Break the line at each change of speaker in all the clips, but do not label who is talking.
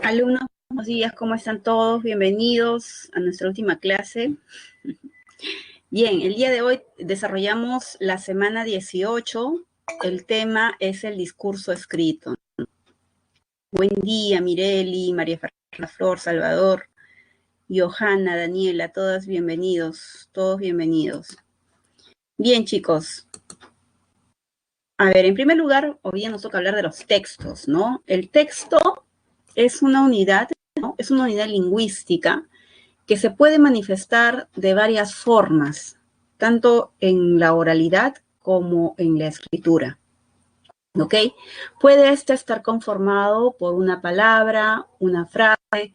Alumnos, buenos días, ¿cómo están todos? Bienvenidos a nuestra última clase. Bien, el día de hoy desarrollamos la semana 18. El tema es el discurso escrito. Buen día, Mireli, María Fernanda Flor, Salvador, Johanna, Daniela, todos bienvenidos. Bien, chicos. A ver, en primer lugar, hoy día nos toca hablar de los textos, ¿no? El texto es una unidad, ¿no? Es una unidad lingüística que se puede manifestar de varias formas, tanto en la oralidad como en la escritura. ¿Ok? Puede estar conformado por una palabra, una frase,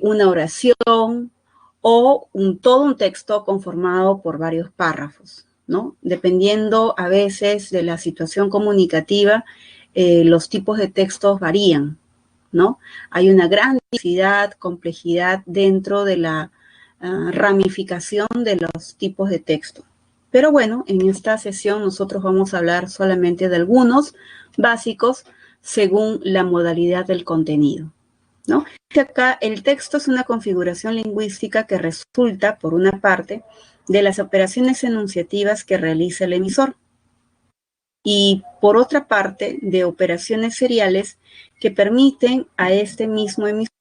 una oración o todo un texto conformado por varios párrafos, ¿no? Dependiendo a veces de la situación comunicativa, los tipos de textos varían, ¿no? Hay una gran diversidad, complejidad dentro de la ramificación de los tipos de texto. Pero bueno, en esta sesión nosotros vamos a hablar solamente de algunos básicos según la modalidad del contenido, ¿no? Acá el texto es una configuración lingüística que resulta, por una parte, de las operaciones enunciativas que realiza el emisor y, por otra parte, de operaciones seriales que permiten a este mismo emisor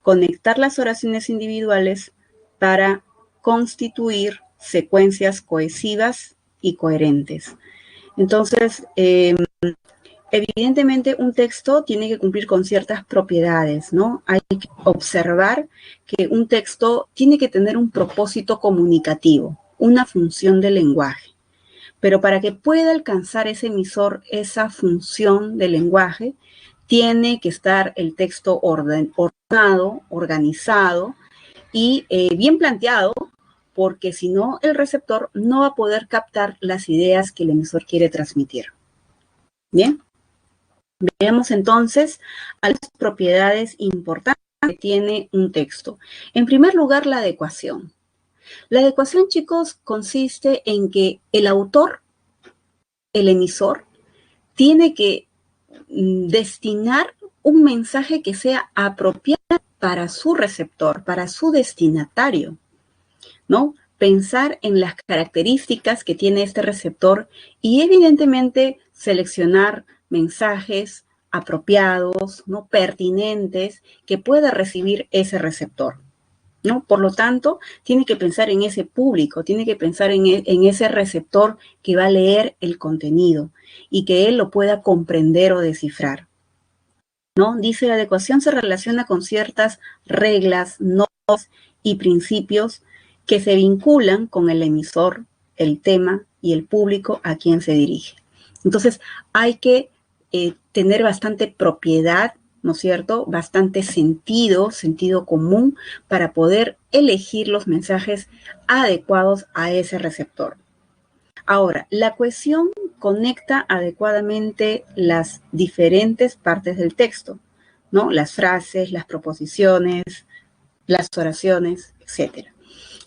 conectar las oraciones individuales para constituir secuencias cohesivas y coherentes. Entonces, evidentemente un texto tiene que cumplir con ciertas propiedades, ¿no? Hay que observar que un texto tiene que tener un propósito comunicativo, una función del lenguaje. Pero para que pueda alcanzar ese emisor esa función del lenguaje, tiene que estar el texto ordenado, organizado y bien planteado, porque si no, el receptor no va a poder captar las ideas que el emisor quiere transmitir. Bien. Veamos entonces a las propiedades importantes que tiene un texto. En primer lugar, la adecuación. La adecuación, chicos, consiste en que el autor, el emisor, tiene que destinar un mensaje que sea apropiado para su receptor, para su destinatario, ¿no? Pensar en las características que tiene este receptor y evidentemente seleccionar mensajes apropiados, ¿no? Pertinentes, que pueda recibir ese receptor, ¿no? Por lo tanto, tiene que pensar en ese público, tiene que pensar en ese receptor que va a leer el contenido y que él lo pueda comprender o descifrar, ¿no? Dice, la adecuación se relaciona con ciertas reglas, normas y principios que se vinculan con el emisor, el tema y el público a quien se dirige. Entonces, hay que tener bastante propiedad, ¿no es cierto? Bastante sentido común para poder elegir los mensajes adecuados a ese receptor. Ahora, la cohesión conecta adecuadamente las diferentes partes del texto, ¿no? Las frases, las proposiciones, las oraciones, etc.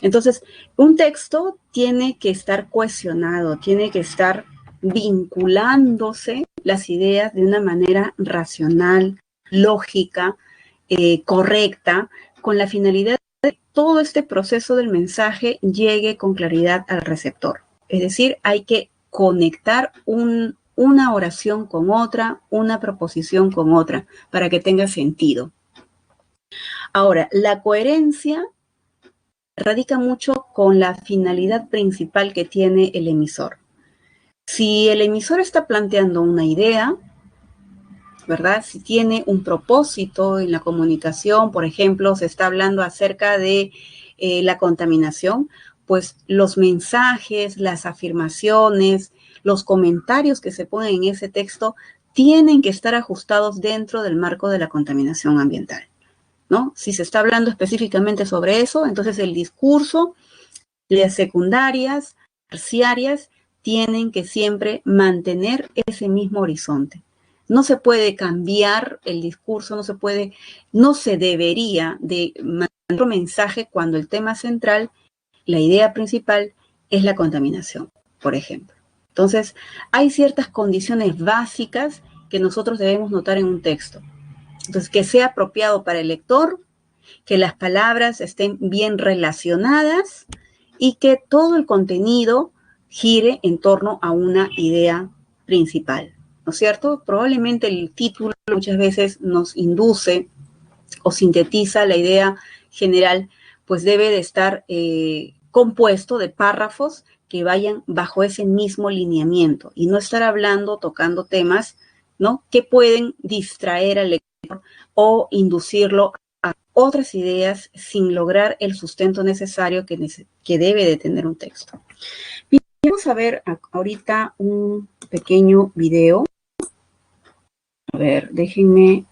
Entonces, un texto tiene que estar cohesionado, tiene que estar vinculándose las ideas de una manera racional, lógica, correcta, con la finalidad de que todo este proceso del mensaje llegue con claridad al receptor. Es decir, hay que conectar una oración con otra, una proposición con otra, para que tenga sentido. Ahora, la coherencia radica mucho con la finalidad principal que tiene el emisor. Si el emisor está planteando una idea, ¿verdad? Si tiene un propósito en la comunicación, por ejemplo, se está hablando acerca de la contaminación, pues los mensajes, las afirmaciones, los comentarios que se ponen en ese texto tienen que estar ajustados dentro del marco de la contaminación ambiental, ¿no? Si se está hablando específicamente sobre eso, entonces el discurso, las secundarias, terciarias, tienen que siempre mantener ese mismo horizonte. No se puede cambiar el discurso, no se debería de mandar otro mensaje cuando el tema central, la idea principal, es la contaminación, por ejemplo. Entonces, hay ciertas condiciones básicas que nosotros debemos notar en un texto. Entonces, que sea apropiado para el lector, que las palabras estén bien relacionadas y que todo el contenido gire en torno a una idea principal, ¿no es cierto? Probablemente el título muchas veces nos induce o sintetiza la idea general, pues debe de estar compuesto de párrafos que vayan bajo ese mismo lineamiento y no estar hablando, tocando temas, ¿no? Que pueden distraer al lector o inducirlo a otras ideas sin lograr el sustento necesario que debe de tener un texto. Bien, vamos a ver ahorita un pequeño video. A ver, déjenme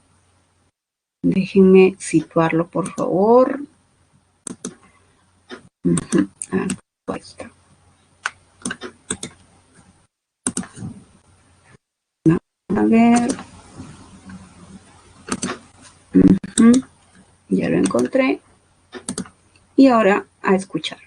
situarlo, por favor. Ahí está. A ver. Ya lo encontré. Y ahora a escuchar.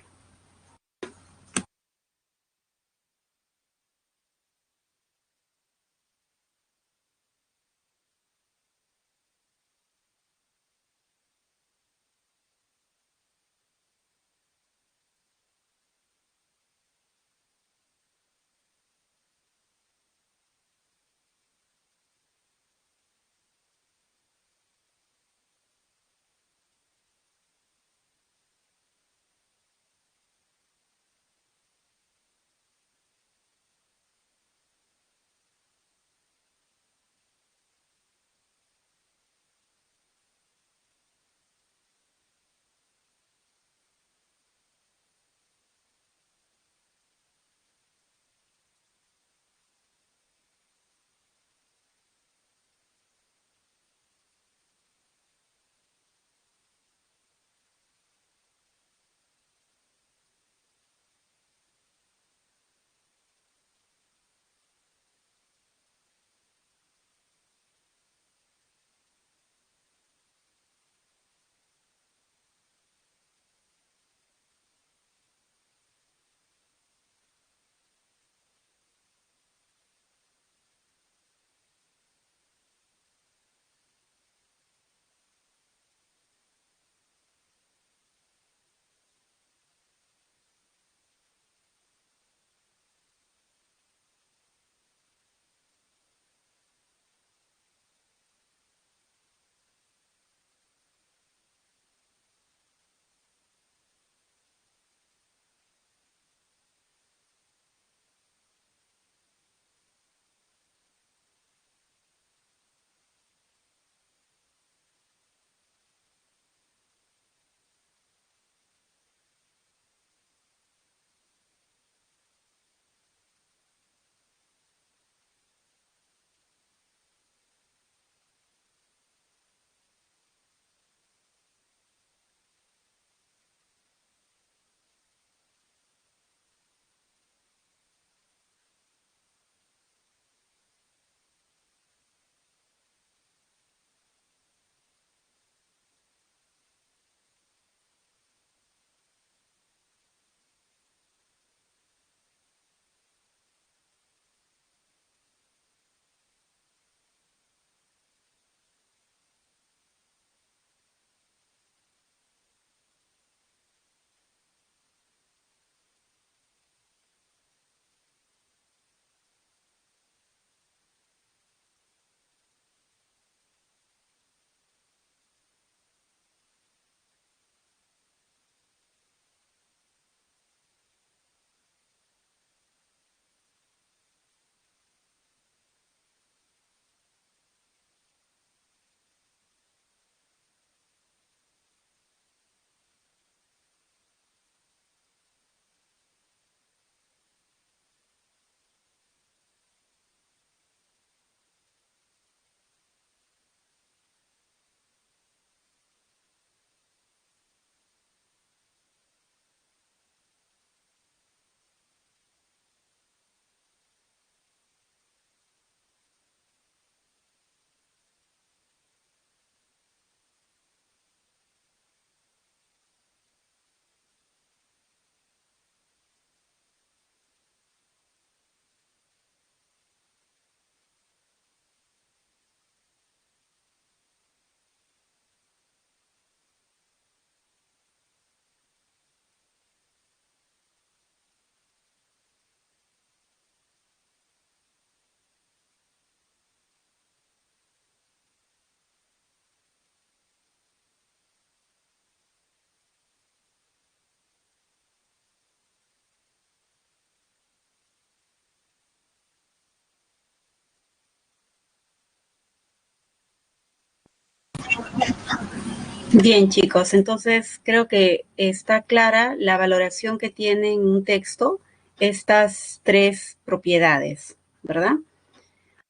Bien, chicos, entonces creo que está clara la valoración que tiene en un texto estas tres propiedades, ¿verdad?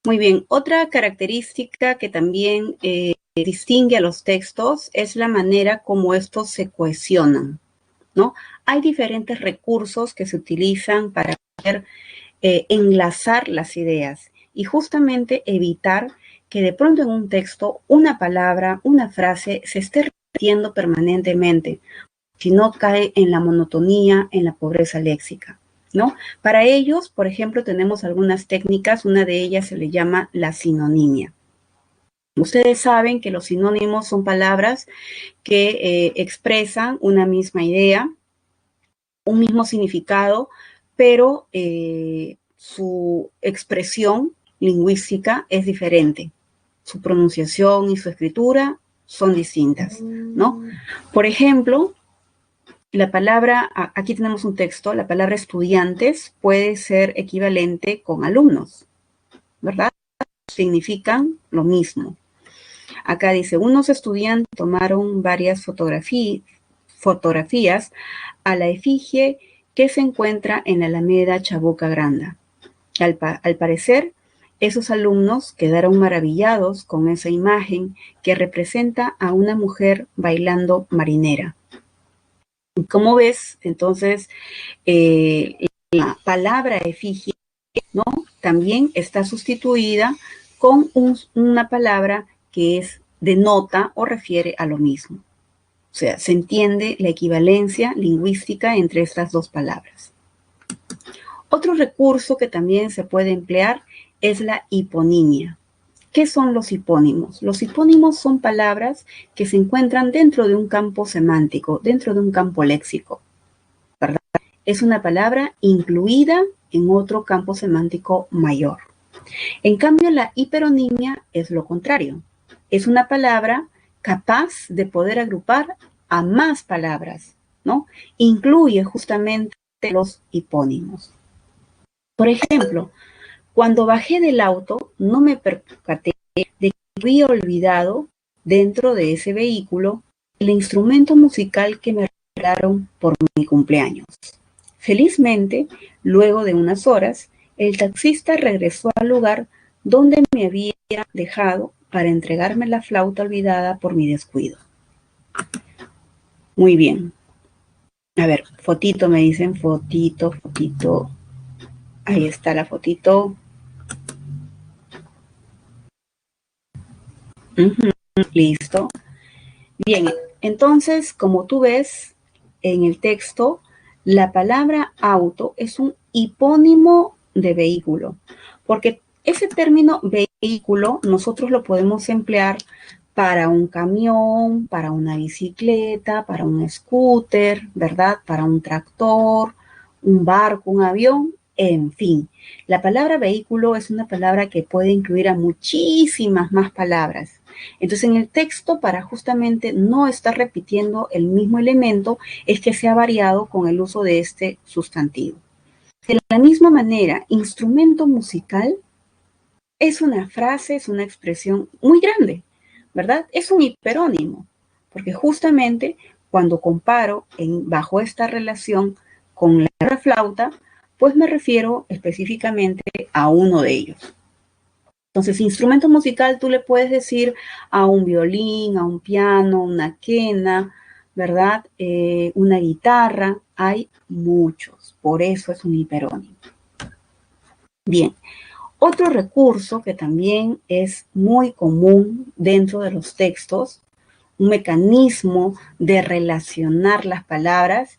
Muy bien, otra característica que también distingue a los textos es la manera como estos se cohesionan, ¿no? Hay diferentes recursos que se utilizan para poder enlazar las ideas y justamente evitar que de pronto en un texto una palabra, una frase se esté repitiendo permanentemente, si no cae en la monotonía, en la pobreza léxica, ¿no? Para ellos, por ejemplo, tenemos algunas técnicas, una de ellas se le llama la sinonimia. Ustedes saben que los sinónimos son palabras que expresan una misma idea, un mismo significado, pero su expresión lingüística es diferente. Su pronunciación y su escritura son distintas, ¿no? Por ejemplo, la palabra, aquí tenemos un texto, la palabra estudiantes puede ser equivalente con alumnos, ¿verdad? Significan lo mismo. Acá dice, unos estudiantes tomaron varias fotografías a la efigie que se encuentra en la Alameda Chabuca Granda. Al parecer, esos alumnos quedaron maravillados con esa imagen que representa a una mujer bailando marinera. Como ves, entonces, la palabra efigie, ¿no? También está sustituida con una palabra que denota o refiere a lo mismo. O sea, se entiende la equivalencia lingüística entre estas dos palabras. Otro recurso que también se puede emplear es la hiponimia. ¿Qué son los hipónimos? Los hipónimos son palabras que se encuentran dentro de un campo semántico, dentro de un campo léxico, ¿verdad? Es una palabra incluida en otro campo semántico mayor. En cambio, la hiperonimia es lo contrario. Es una palabra capaz de poder agrupar a más palabras, ¿no? Incluye justamente los hipónimos. Por ejemplo, cuando bajé del auto, no me percaté de que había olvidado dentro de ese vehículo el instrumento musical que me regalaron por mi cumpleaños. Felizmente, luego de unas horas, el taxista regresó al lugar donde me había dejado para entregarme la flauta olvidada por mi descuido. Muy bien. A ver, fotito, me dicen, fotito, fotito. Ahí está la fotito. Listo. Bien, entonces, como tú ves en el texto, la palabra auto es un hipónimo de vehículo, porque ese término vehículo nosotros lo podemos emplear para un camión, para una bicicleta, para un scooter, ¿verdad? Para un tractor, un barco, un avión, en fin. La palabra vehículo es una palabra que puede incluir a muchísimas más palabras. Entonces, en el texto, para justamente no estar repitiendo el mismo elemento, es que se ha variado con el uso de este sustantivo. De la misma manera, instrumento musical es una frase, es una expresión muy grande, ¿verdad? Es un hiperónimo, porque justamente cuando comparo bajo esta relación con la flauta, pues me refiero específicamente a uno de ellos. Entonces, instrumento musical tú le puedes decir a un violín, a un piano, una quena, ¿verdad? Una guitarra, hay muchos, por eso es un hiperónimo. Bien, otro recurso que también es muy común dentro de los textos, un mecanismo de relacionar las palabras,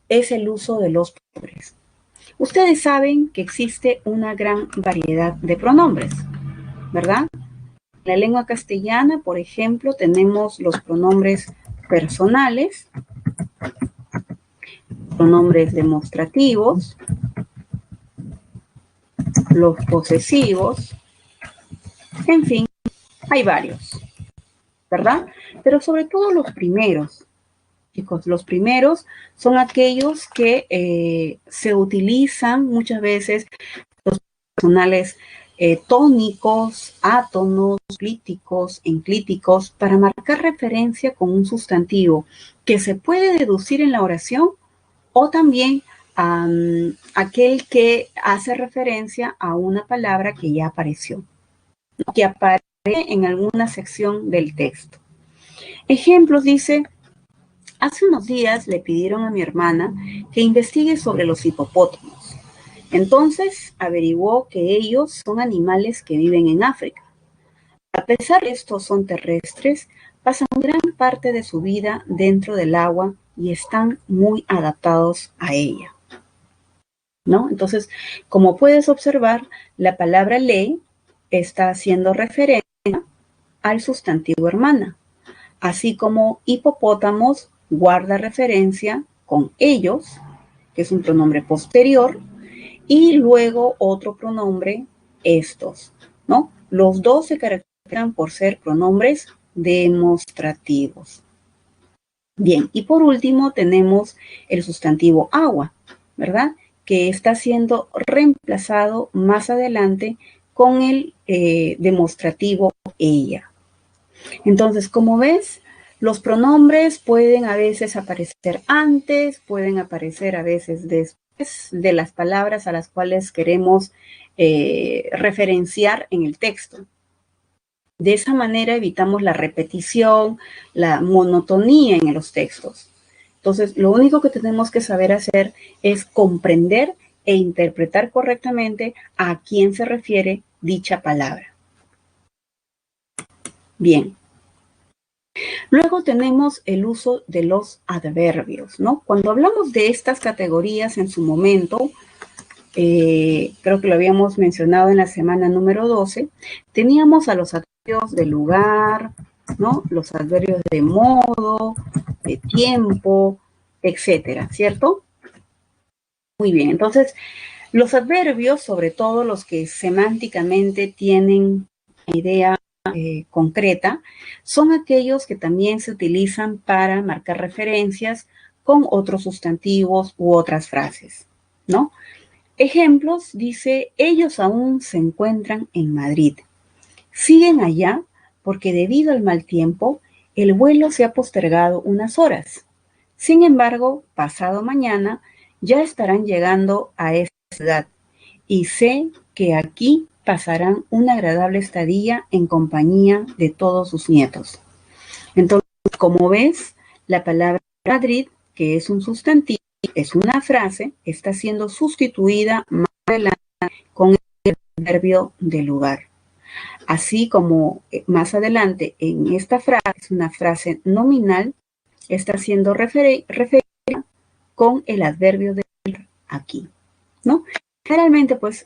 es el uso de los pronombres. Ustedes saben que existe una gran variedad de pronombres, ¿verdad? En la lengua castellana, por ejemplo, tenemos los pronombres personales, pronombres demostrativos, los posesivos, en fin, hay varios, ¿verdad? Pero sobre todo los primeros, chicos, los primeros son aquellos que se utilizan muchas veces los personales tónicos, átonos, clíticos, enclíticos, para marcar referencia con un sustantivo que se puede deducir en la oración o también aquel que hace referencia a una palabra que ya apareció, que aparece en alguna sección del texto. Ejemplos, dice: hace unos días le pidieron a mi hermana que investigue sobre los hipopótamos. Entonces averiguó que ellos son animales que viven en África. A pesar de estos son terrestres, pasan gran parte de su vida dentro del agua y están muy adaptados a ella, ¿no? Entonces, como puedes observar, la palabra le está haciendo referencia al sustantivo hermana, así como hipopótamos guarda referencia con ellos, que es un pronombre posterior, y luego otro pronombre, estos, ¿no? Los dos se caracterizan por ser pronombres demostrativos. Bien, y por último tenemos el sustantivo agua, ¿verdad? Que está siendo reemplazado más adelante con el demostrativo ella. Entonces, como ves, los pronombres pueden a veces aparecer antes, pueden aparecer a veces después de las palabras a las cuales queremos referenciar en el texto. De esa manera evitamos la repetición, la monotonía en los textos. Entonces, lo único que tenemos que saber hacer es comprender e interpretar correctamente a quién se refiere dicha palabra. Bien. Luego tenemos el uso de los adverbios, ¿no? Cuando hablamos de estas categorías en su momento, creo que lo habíamos mencionado en la semana número 12, teníamos a los adverbios de lugar, ¿no? Los adverbios de modo, de tiempo, etcétera, ¿cierto? Muy bien, entonces, los adverbios, sobre todo los que semánticamente tienen idea concreta, son aquellos que también se utilizan para marcar referencias con otros sustantivos u otras frases, ¿no? Ejemplos, dice: ellos aún se encuentran en Madrid. Siguen allá porque debido al mal tiempo, el vuelo se ha postergado unas horas. Sin embargo, pasado mañana ya estarán llegando a esta ciudad y sé que aquí pasarán una agradable estadía en compañía de todos sus nietos. Entonces, como ves, la palabra Madrid, que es un sustantivo, es una frase, está siendo sustituida más adelante con el adverbio de lugar. Así como más adelante en esta frase, es una frase nominal, está siendo referida con el adverbio de aquí, ¿no? Generalmente, pues,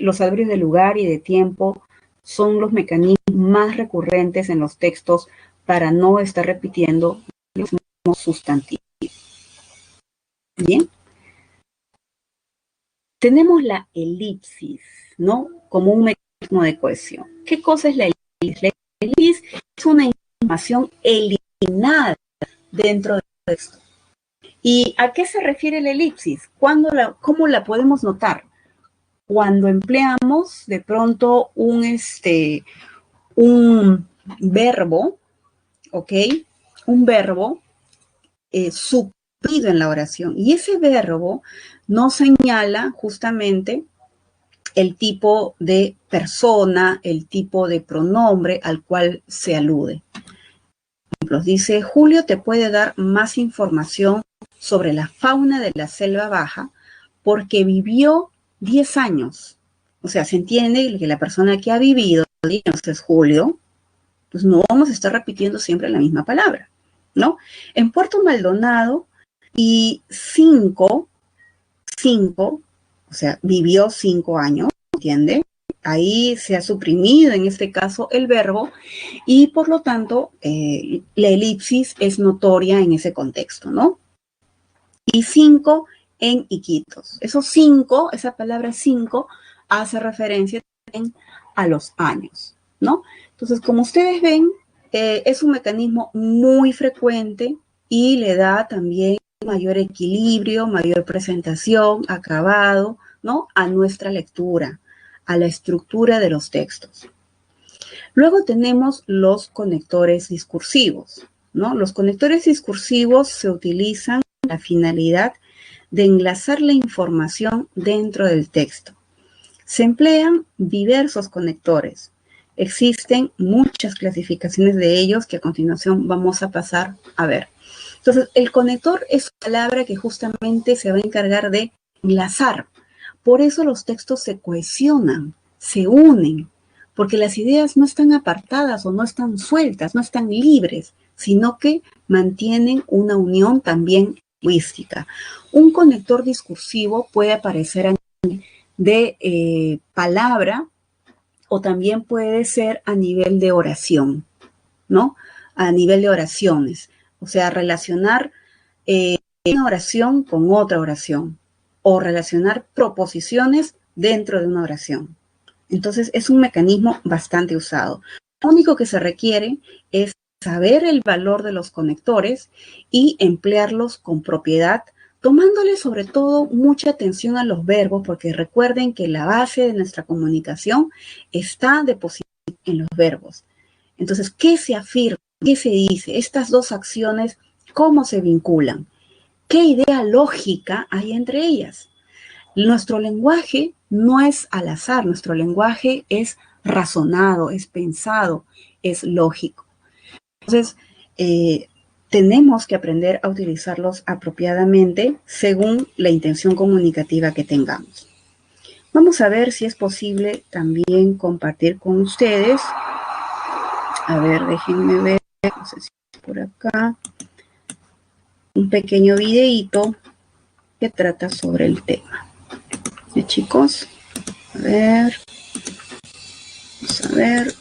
los adverbios de lugar y de tiempo son los mecanismos más recurrentes en los textos para no estar repitiendo los mismos sustantivos. Bien. Tenemos la elipsis, ¿no? Como un mecanismo de cohesión. ¿Qué cosa es la elipsis? La elipsis es una información eliminada dentro del texto. ¿Y a qué se refiere la elipsis? ¿Cómo la podemos notar? Cuando empleamos de pronto un verbo, ¿ok? Un verbo suplido en la oración. Y ese verbo nos señala justamente el tipo de persona, el tipo de pronombre al cual se alude. Ejemplos, dice: Julio te puede dar más información sobre la fauna de la selva baja porque vivió 10 años. O sea, se entiende que la persona que ha vivido 10 años es Julio, pues no vamos a estar repitiendo siempre la misma palabra, ¿no? En Puerto Maldonado, y 5, o sea, vivió 5 años, ¿entiende? Ahí se ha suprimido en este caso el verbo y por lo tanto la elipsis es notoria en ese contexto, ¿no? Y 5 en Iquitos. Esos 5, esa palabra 5 hace referencia también a los años, ¿no? Entonces, como ustedes ven, es un mecanismo muy frecuente y le da también mayor equilibrio, mayor presentación, acabado, ¿no? A nuestra lectura, a la estructura de los textos. Luego tenemos los conectores discursivos, ¿no? Los conectores discursivos se utilizan con la finalidad de enlazar la información dentro del texto. Se emplean diversos conectores. Existen muchas clasificaciones de ellos que a continuación vamos a pasar a ver. Entonces, el conector es una palabra que justamente se va a encargar de enlazar. Por eso los textos se cohesionan, se unen, porque las ideas no están apartadas o no están sueltas, no están libres, sino que mantienen una unión también lingüística. Un conector discursivo puede aparecer a nivel de palabra o también puede ser a nivel de oración, ¿no? A nivel de oraciones, o sea, relacionar una oración con otra oración o relacionar proposiciones dentro de una oración. Entonces, es un mecanismo bastante usado. Lo único que se requiere es saber el valor de los conectores y emplearlos con propiedad, tomándole sobre todo mucha atención a los verbos, porque recuerden que la base de nuestra comunicación está depositada en los verbos. Entonces, ¿qué se afirma? ¿Qué se dice? Estas dos acciones, ¿cómo se vinculan? ¿Qué idea lógica hay entre ellas? Nuestro lenguaje no es al azar, nuestro lenguaje es razonado, es pensado, es lógico. Entonces, tenemos que aprender a utilizarlos apropiadamente según la intención comunicativa que tengamos. Vamos a ver si es posible también compartir con ustedes. A ver, déjenme ver, no sé si es por acá, un pequeño videíto que trata sobre el tema. ¿Sí, chicos? A ver, vamos a ver.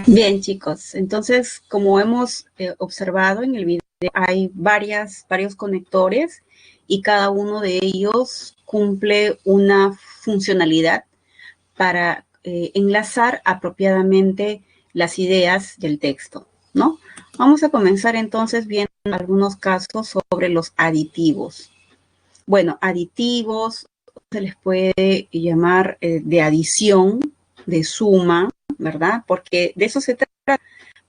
Bien, chicos, entonces, como hemos observado en el video, hay varios conectores y cada uno de ellos cumple una funcionalidad para enlazar apropiadamente las ideas del texto, ¿no? Vamos a comenzar entonces viendo algunos casos sobre los aditivos. Bueno, aditivos se les puede llamar de adición, de suma, ¿verdad? Porque de eso se trata.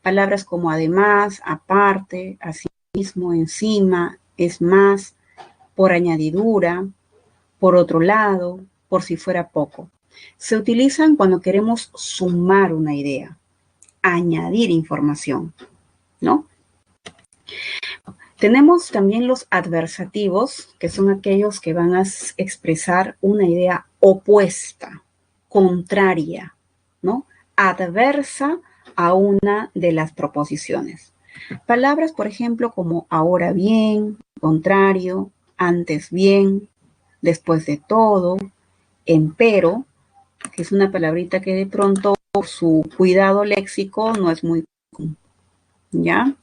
Palabras como además, aparte, asimismo, encima, es más, por añadidura, por otro lado, por si fuera poco. Se utilizan cuando queremos sumar una idea, añadir información, ¿no? Tenemos también los adversativos, que son aquellos que van a expresar una idea opuesta, contraria, ¿no? Adversa a una de las proposiciones. Palabras, por ejemplo, como ahora bien, contrario, antes bien, después de todo, empero, que es una palabrita que de pronto por su cuidado léxico no es muy común, ¿ya?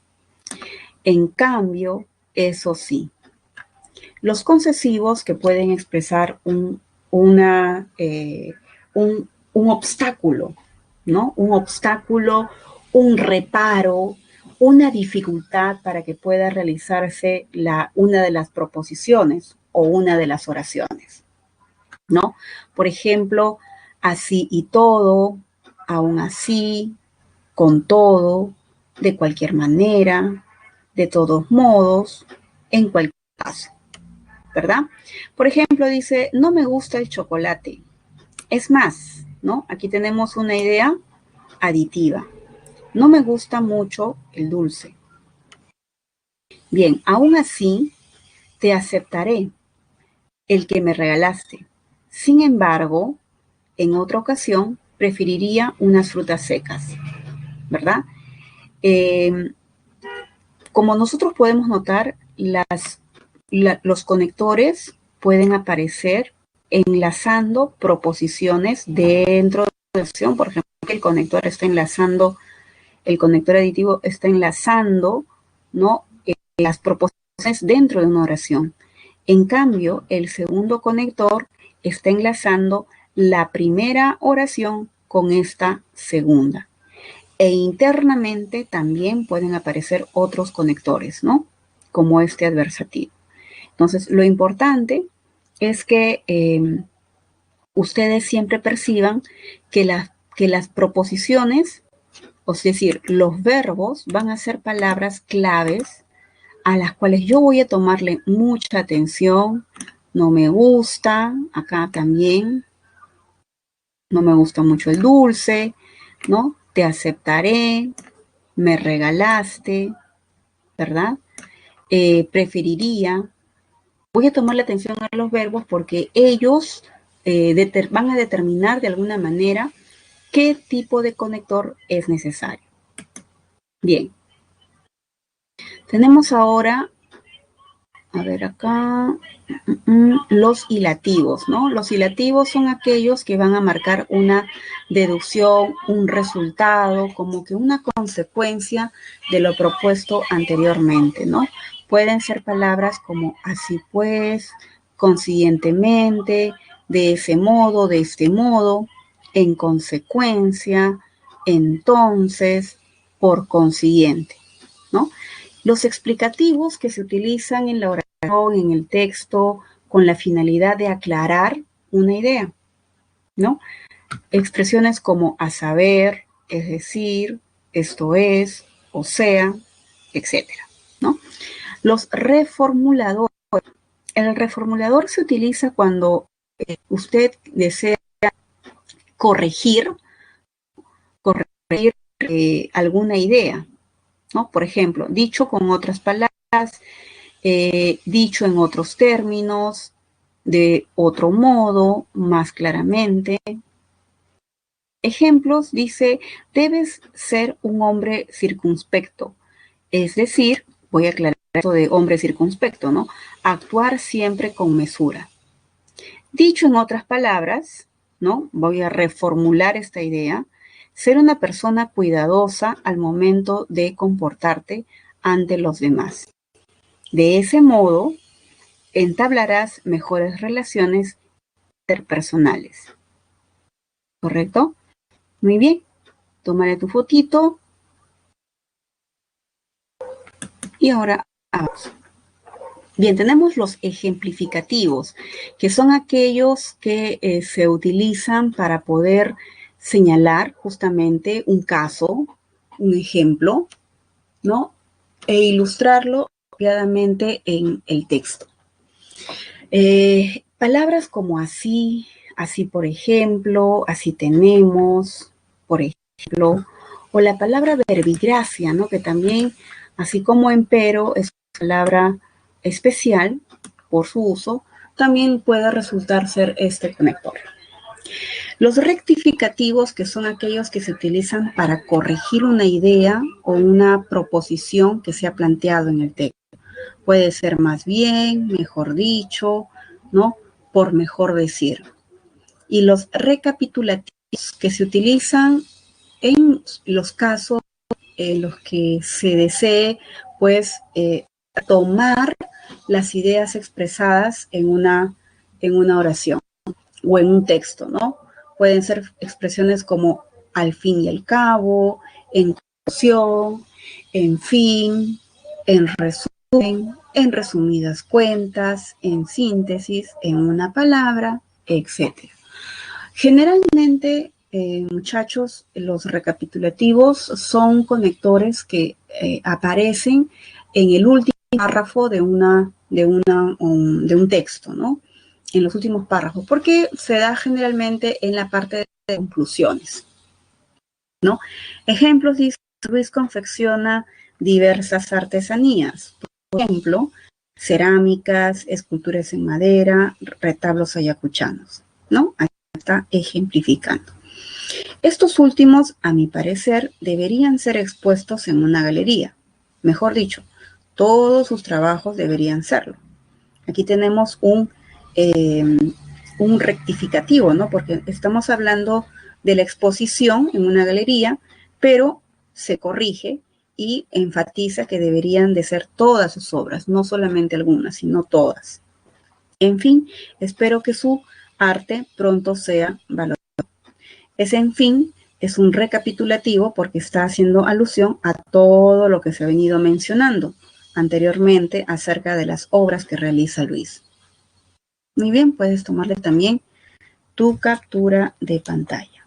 En cambio, eso sí, los concesivos que pueden expresar un obstáculo, ¿no? Un obstáculo, un reparo, una dificultad para que pueda realizarse una de las proposiciones o una de las oraciones, ¿no? Por ejemplo, así y todo, aún así, con todo, de cualquier manera, de todos modos, en cualquier caso, ¿verdad? Por ejemplo, dice, no me gusta el chocolate. Es más, ¿no? Aquí tenemos una idea aditiva. No me gusta mucho el dulce. Bien, aún así, te aceptaré el que me regalaste. Sin embargo, en otra ocasión, preferiría unas frutas secas, ¿verdad? Como nosotros podemos notar, los conectores pueden aparecer enlazando proposiciones dentro de la oración. Por ejemplo, el conector está enlazando, el conector aditivo está enlazando, ¿no? Las proposiciones dentro de una oración. En cambio, el segundo conector está enlazando la primera oración con esta segunda. E internamente también pueden aparecer otros conectores, ¿no? Como este adversativo. Entonces, lo importante es que ustedes siempre perciban que las proposiciones, es decir, los verbos, van a ser palabras claves a las cuales yo voy a tomarle mucha atención. No me gusta, acá también, no me gusta mucho el dulce, ¿no? Te aceptaré, me regalaste, ¿verdad? Preferiría. Voy a tomar la atención a los verbos porque ellos van a determinar de alguna manera qué tipo de conector es necesario. Bien. Tenemos ahora, a ver acá, los hilativos, ¿no? Los hilativos son aquellos que van a marcar una deducción, un resultado, como que una consecuencia de lo propuesto anteriormente, ¿no? Pueden ser palabras como así pues, consiguientemente, de ese modo, de este modo, en consecuencia, entonces, por consiguiente, ¿no? Los explicativos que se utilizan en la oración, en el texto, con la finalidad de aclarar una idea, ¿no? Expresiones como a saber, es decir, esto es, o sea, etcétera, ¿no? Los reformuladores. El reformulador se utiliza cuando usted desea corregir alguna idea, ¿no? Por ejemplo, dicho con otras palabras, dicho en otros términos, de otro modo, más claramente. Ejemplos, dice, debes ser un hombre circunspecto. Es decir, voy a aclarar esto de hombre circunspecto, ¿no? Actuar siempre con mesura. Dicho en otras palabras, ¿no? Voy a reformular esta idea. ser una persona cuidadosa al momento de comportarte ante los demás. De ese modo, entablarás mejores relaciones interpersonales. ¿Correcto? Muy bien. Tomaré tu fotito. Y ahora vamos. Bien, tenemos los ejemplificativos, que son aquellos que se utilizan para poder señalar justamente un caso, un ejemplo, ¿no? E ilustrarlo apropiadamente en el texto. Palabras como así, así por ejemplo, así tenemos, por ejemplo, o la palabra verbigracia, ¿no? Que también, así como empero, es una palabra especial por su uso, también puede resultar ser este conector. Los rectificativos, que son aquellos que se utilizan para corregir una idea o una proposición que se ha planteado en el texto. Puede ser más bien, mejor dicho, ¿no? Por mejor decir. Y los recapitulativos, que se utilizan en los casos en los que se desee, pues, tomar las ideas expresadas en una oración o en un texto, ¿no? Pueden ser expresiones como al fin y al cabo, en conclusión, en fin, en resumen, en resumidas cuentas, en síntesis, en una palabra, etc. Generalmente, muchachos, los recapitulativos son conectores que aparecen en el último párrafo de un texto, ¿no? En los últimos párrafos, porque se da generalmente en la parte de conclusiones, ¿no? Ejemplos, dice, Luis confecciona diversas artesanías, por ejemplo, cerámicas, esculturas en madera, retablos ayacuchanos, ¿no? Ahí está ejemplificando. Estos últimos, a mi parecer, deberían ser expuestos en una galería. Mejor dicho, todos sus trabajos deberían serlo. Aquí tenemos un rectificativo, ¿no? Porque estamos hablando de la exposición en una galería, pero se corrige y enfatiza que deberían de ser todas sus obras, no solamente algunas, sino todas. En fin, espero que su arte pronto sea valorado. Ese en fin es un recapitulativo porque está haciendo alusión a todo lo que se ha venido mencionando anteriormente acerca de las obras que realiza Luis. Muy bien, puedes tomarle también tu captura de pantalla.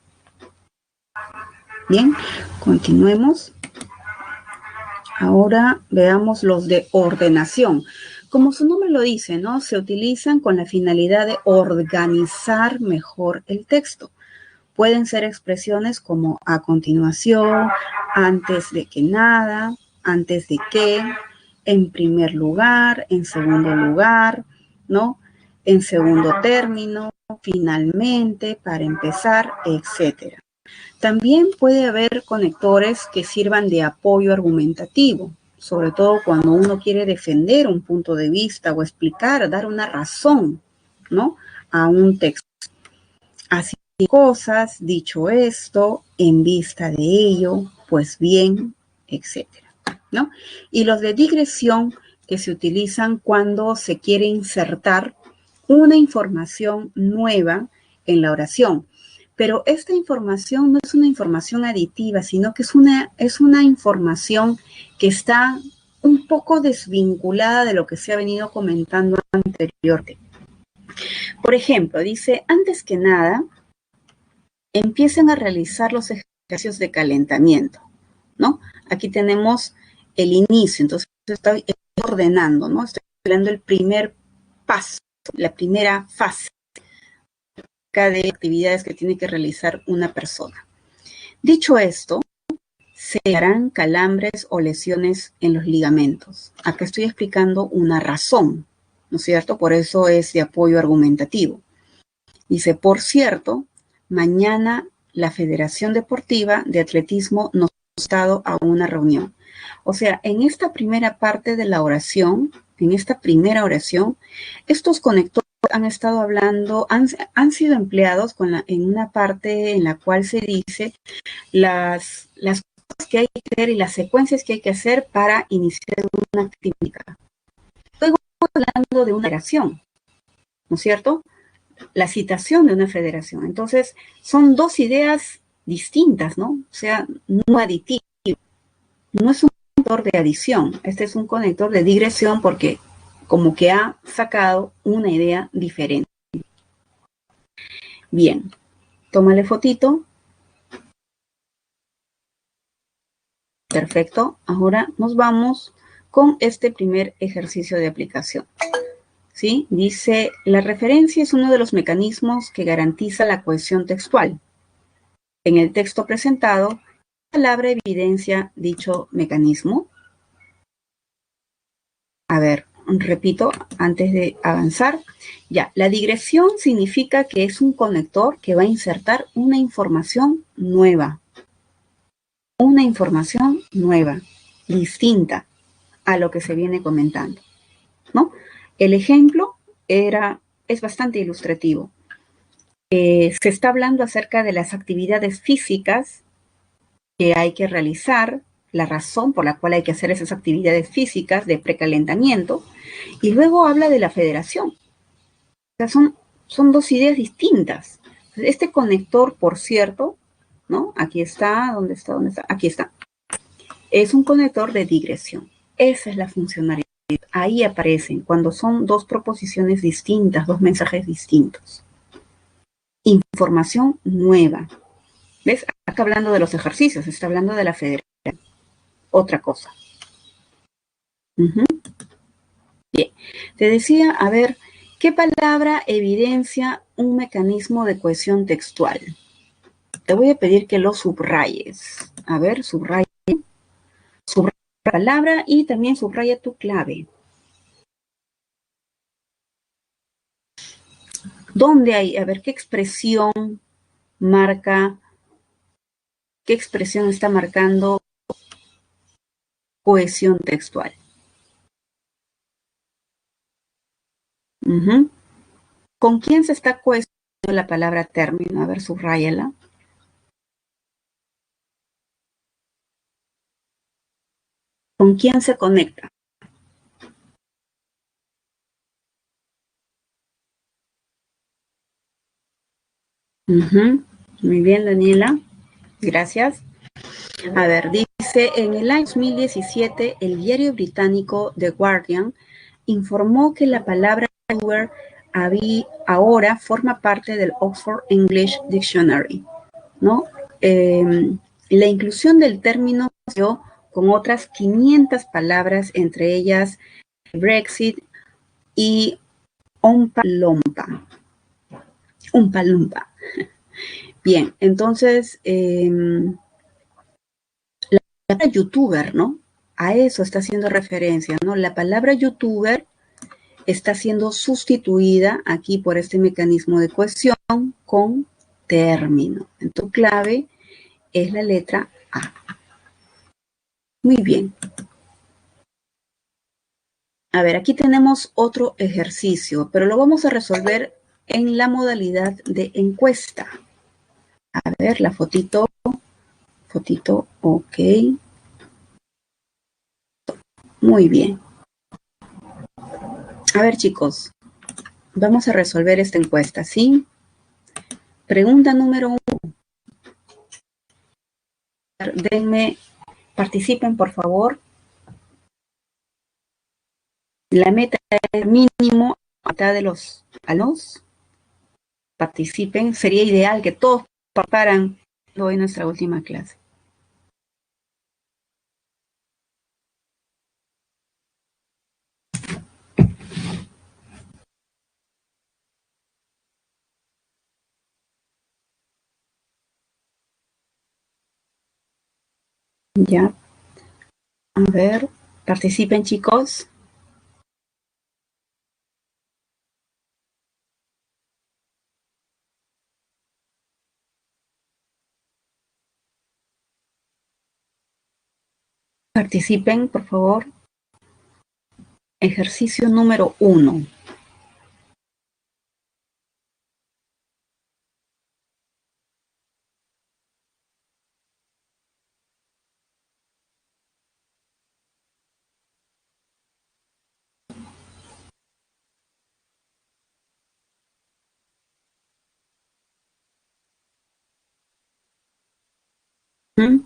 Bien, continuemos. Ahora veamos los de ordenación. Como su nombre lo dice, ¿no? Se utilizan con la finalidad de organizar mejor el texto. Pueden ser expresiones como a continuación, antes de que nada, antes de que, en primer lugar, en segundo lugar, ¿no? En segundo término, finalmente, para empezar, etc. También puede haber conectores que sirvan de apoyo argumentativo, sobre todo cuando uno quiere defender un punto de vista o explicar, dar una razón, ¿no? A un texto. Así cosas, dicho esto, en vista de ello, pues bien, etcétera, ¿no? Y los de digresión, que se utilizan cuando se quiere insertar una información nueva en la oración. Pero esta información no es una información aditiva, sino que es una información que está un poco desvinculada de lo que se ha venido comentando anteriormente. Por ejemplo, dice, antes que nada, empiecen a realizar los ejercicios de calentamiento, ¿no? Aquí tenemos el inicio, entonces estoy ordenando, ¿no? Estoy hablando del primer paso, la primera fase de actividades que tiene que realizar una persona. Dicho esto, se harán calambres o lesiones en los ligamentos. Acá estoy explicando una razón, ¿no es cierto? Por eso es de apoyo argumentativo. Dice, por cierto, mañana la Federación Deportiva de Atletismo nos ha invitado a una reunión. O sea, en esta primera parte de la oración, estos conectores han estado hablando, han sido empleados en una parte en la cual se dice las cosas que hay que hacer y las secuencias que hay que hacer para iniciar una actividad. Luego hablando de una federación, ¿no es cierto? La citación de una federación. Entonces, son dos ideas distintas, ¿no? O sea, no aditivo. No es un conector de adición, este es un conector de digresión porque como que ha sacado una idea diferente. Bien, tómale fotito. Perfecto. Ahora nos vamos con este primer ejercicio de aplicación. ¿Sí? Dice, la referencia es uno de los mecanismos que garantiza la cohesión textual. En el texto presentado, la palabra evidencia dicho mecanismo. A ver, repito, antes de avanzar. Ya, la digresión significa que es un conector que va a insertar una información nueva. Una información nueva, distinta a lo que se viene comentando, ¿no? El ejemplo es bastante ilustrativo. Se está hablando acerca de las actividades físicas que hay que realizar, la razón por la cual hay que hacer esas actividades físicas de precalentamiento, y luego habla de la federación. O sea, son dos ideas distintas. Este conector, por cierto, ¿no? Aquí está, ¿dónde está? ¿Dónde está? Aquí está. Es un conector de digresión. Esa es la funcionalidad. Ahí aparecen cuando son dos proposiciones distintas, dos mensajes distintos. Información nueva. ¿Ves? Acá hablando de los ejercicios, está hablando de la federación. Otra cosa. Bien. Te decía, a ver, ¿qué palabra evidencia un mecanismo de cohesión textual? Te voy a pedir que lo subrayes. A ver, subraya la palabra y también subraya tu clave. ¿Dónde hay? A ver, ¿qué expresión marca? ¿Qué expresión está marcando cohesión textual? ¿Con quién se está cohesionando la palabra término? A ver, subráyala. ¿Con quién se conecta? Muy bien, Daniela. Gracias. A ver, dice, en el año 2017, el diario británico The Guardian informó que la palabra Uber ahora forma parte del Oxford English Dictionary, ¿no? La inclusión del término con otras 500 palabras, entre ellas Brexit y Ompa Lompa. Bien, entonces, la palabra youtuber, ¿no? A eso está haciendo referencia, ¿no? La palabra youtuber está siendo sustituida aquí por este mecanismo de cohesión con término. En tu clave es la letra A. Muy bien. A ver, aquí tenemos otro ejercicio, pero lo vamos a resolver en la modalidad de encuesta. A ver, la fotito, ok. Muy bien. A ver, chicos, vamos a resolver esta encuesta, ¿sí? Pregunta número 1. Denme, participen, por favor. La meta es mínimo a mitad de los alumnos. Participen. Sería ideal que todos participaran hoy en nuestra última clase. Ya. A ver, participen, chicos. Participen, por favor. Ejercicio número 1. ¿Mm?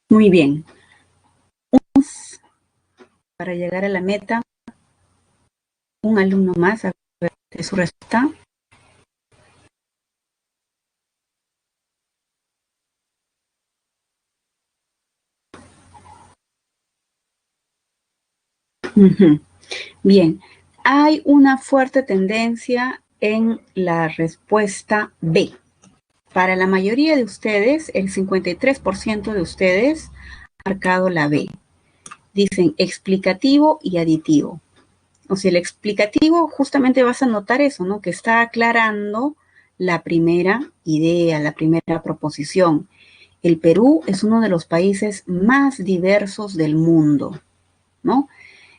Muy bien. Para llegar a la meta, un alumno más, a ver de su respuesta. Ujú. Bien, hay una fuerte tendencia en la respuesta B. Para la mayoría de ustedes, el 53% de ustedes ha marcado la B. Dicen explicativo y aditivo. O sea, el explicativo justamente vas a notar eso, ¿no? Que está aclarando la primera idea, la primera proposición. El Perú es uno de los países más diversos del mundo, ¿no?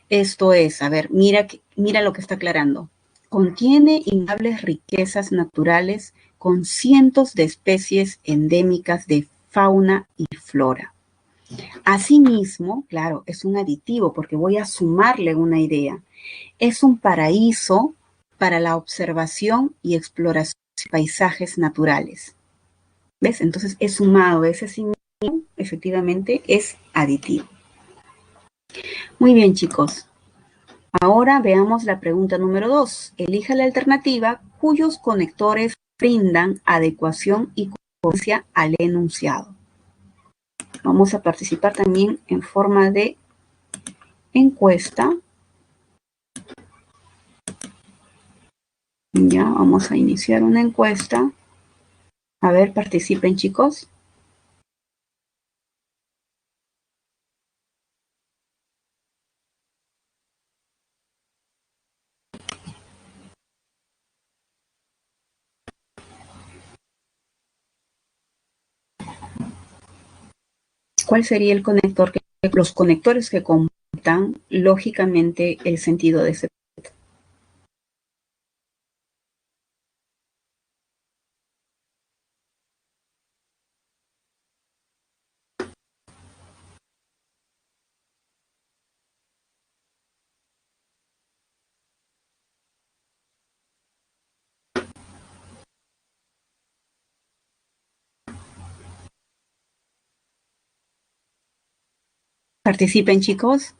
Esto es, a ver, mira lo que está aclarando. Contiene innables riquezas naturales con cientos de especies endémicas de fauna y flora. Asimismo, claro, es un aditivo porque voy a sumarle una idea. Es un paraíso para la observación y exploración de paisajes naturales. ¿Ves? Entonces es sumado, ese signo efectivamente es aditivo. Muy bien, chicos. Ahora veamos la pregunta número 2. Elija la alternativa cuyos conectores brindan adecuación y coherencia al enunciado. Vamos a participar también en forma de encuesta. Ya, vamos a iniciar una encuesta. A ver, participen, chicos. ¿Cuál sería el conector los conectores que computan lógicamente el sentido de ese? Participen, chicos.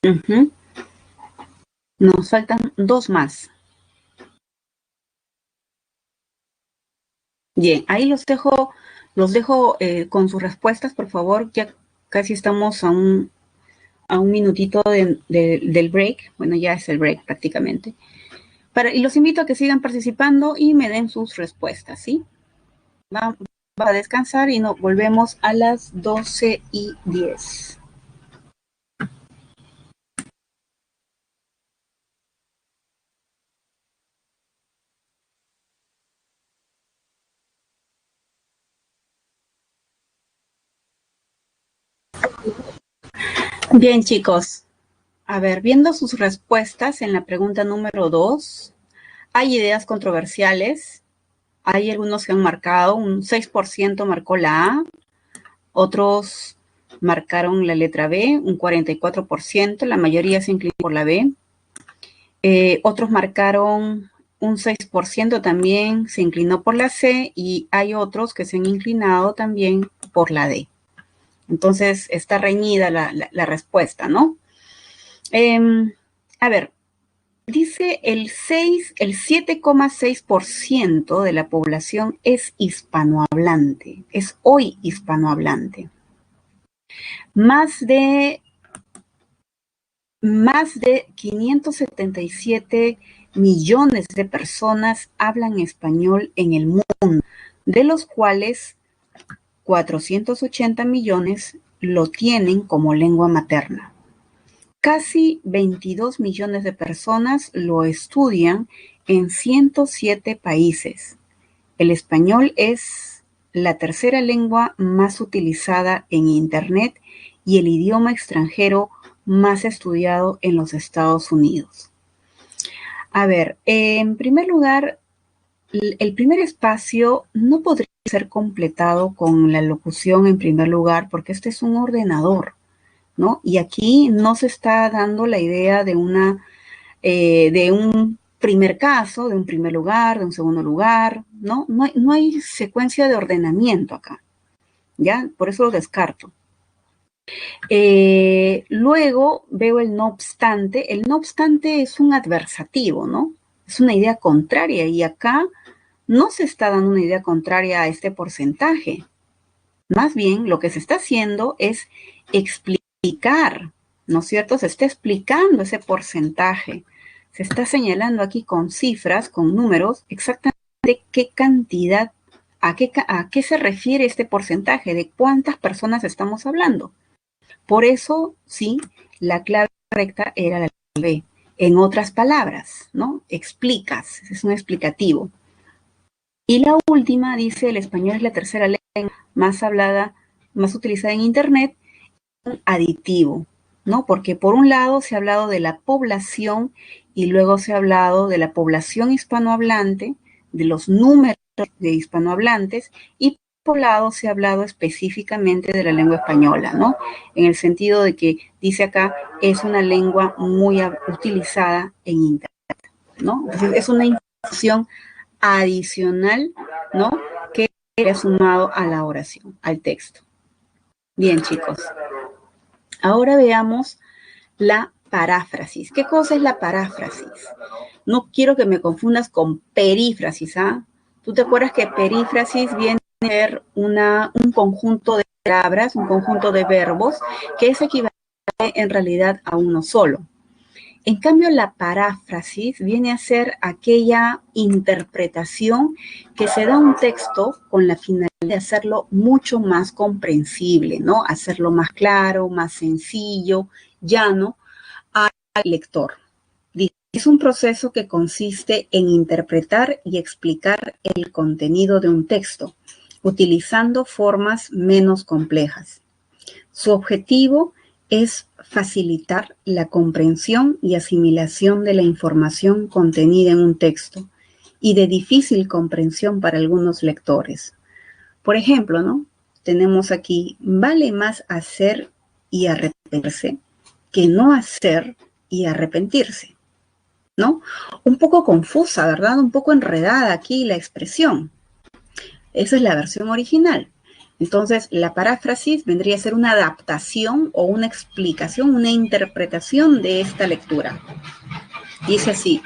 Uh-huh. Nos faltan dos más. Bien, ahí los dejo con sus respuestas, por favor. Ya casi estamos a un minutito del break. Bueno, ya es el break prácticamente. Y los invito a que sigan participando y me den sus respuestas, ¿sí? Va a descansar y nos volvemos a las 12:10. Bien, chicos. A ver, viendo sus respuestas en la pregunta número 2, hay ideas controversiales. Hay algunos que han marcado, un 6% marcó la A, otros marcaron la letra B, un 44%, la mayoría se inclinó por la B. Otros marcaron un 6% también se inclinó por la C y hay otros que se han inclinado también por la D. Entonces está reñida la respuesta, ¿no? A ver, dice el 7,6% de la población es hispanohablante, es hoy hispanohablante. Más de 577 millones de personas hablan español en el mundo, de los cuales 480 millones lo tienen como lengua materna. Casi 22 millones de personas lo estudian en 107 países. El español es la tercera lengua más utilizada en Internet y el idioma extranjero más estudiado en los Estados Unidos. A ver, en primer lugar, el primer espacio no podría ser completado con la locución en primer lugar porque este es un ordenador, ¿no? Y aquí no se está dando la idea de de un primer caso, de un primer lugar, de un segundo lugar, ¿no? No hay secuencia de ordenamiento acá, ¿ya? Por eso lo descarto. Luego veo el no obstante. El no obstante es un adversativo, ¿no? Es una idea contraria y acá no se está dando una idea contraria a este porcentaje. Más bien, lo que se está haciendo es explicar, ¿no es cierto? Se está explicando ese porcentaje. Se está señalando aquí con cifras, con números, exactamente qué cantidad, a qué se refiere este porcentaje, de cuántas personas estamos hablando. Por eso, sí, la clave correcta era la B. En otras palabras, ¿no? Explicas, es un explicativo. Y la última dice, el español es la tercera lengua más hablada, más utilizada en Internet, un aditivo, ¿no? Porque por un lado se ha hablado de la población y luego se ha hablado de la población hispanohablante, de los números de hispanohablantes y por otro lado se ha hablado específicamente de la lengua española, ¿no? En el sentido de que dice acá, es una lengua muy utilizada en Internet, ¿no? Entonces es una información adicional, ¿no? Que era sumado a la oración, al texto. Bien, chicos. Ahora veamos la paráfrasis. ¿Qué cosa es la paráfrasis? No quiero que me confundas con perífrasis, ¿ah? ¿Tú te acuerdas que perífrasis viene a ser un conjunto de palabras, un conjunto de verbos, que es equivalente en realidad a uno solo? En cambio, la paráfrasis viene a ser aquella interpretación que se da a un texto con la finalidad de hacerlo mucho más comprensible, ¿no? Hacerlo más claro, más sencillo, llano al lector. Es un proceso que consiste en interpretar y explicar el contenido de un texto, utilizando formas menos complejas. Su objetivo es facilitar la comprensión y asimilación de la información contenida en un texto y de difícil comprensión para algunos lectores. Por ejemplo, ¿no? Tenemos aquí, vale más hacer y arrepentirse que no hacer y arrepentirse, ¿no? Un poco confusa, ¿verdad? Un poco enredada aquí la expresión. Esa es la versión original. Entonces, la paráfrasis vendría a ser una adaptación o una explicación, una interpretación de esta lectura. Dice así,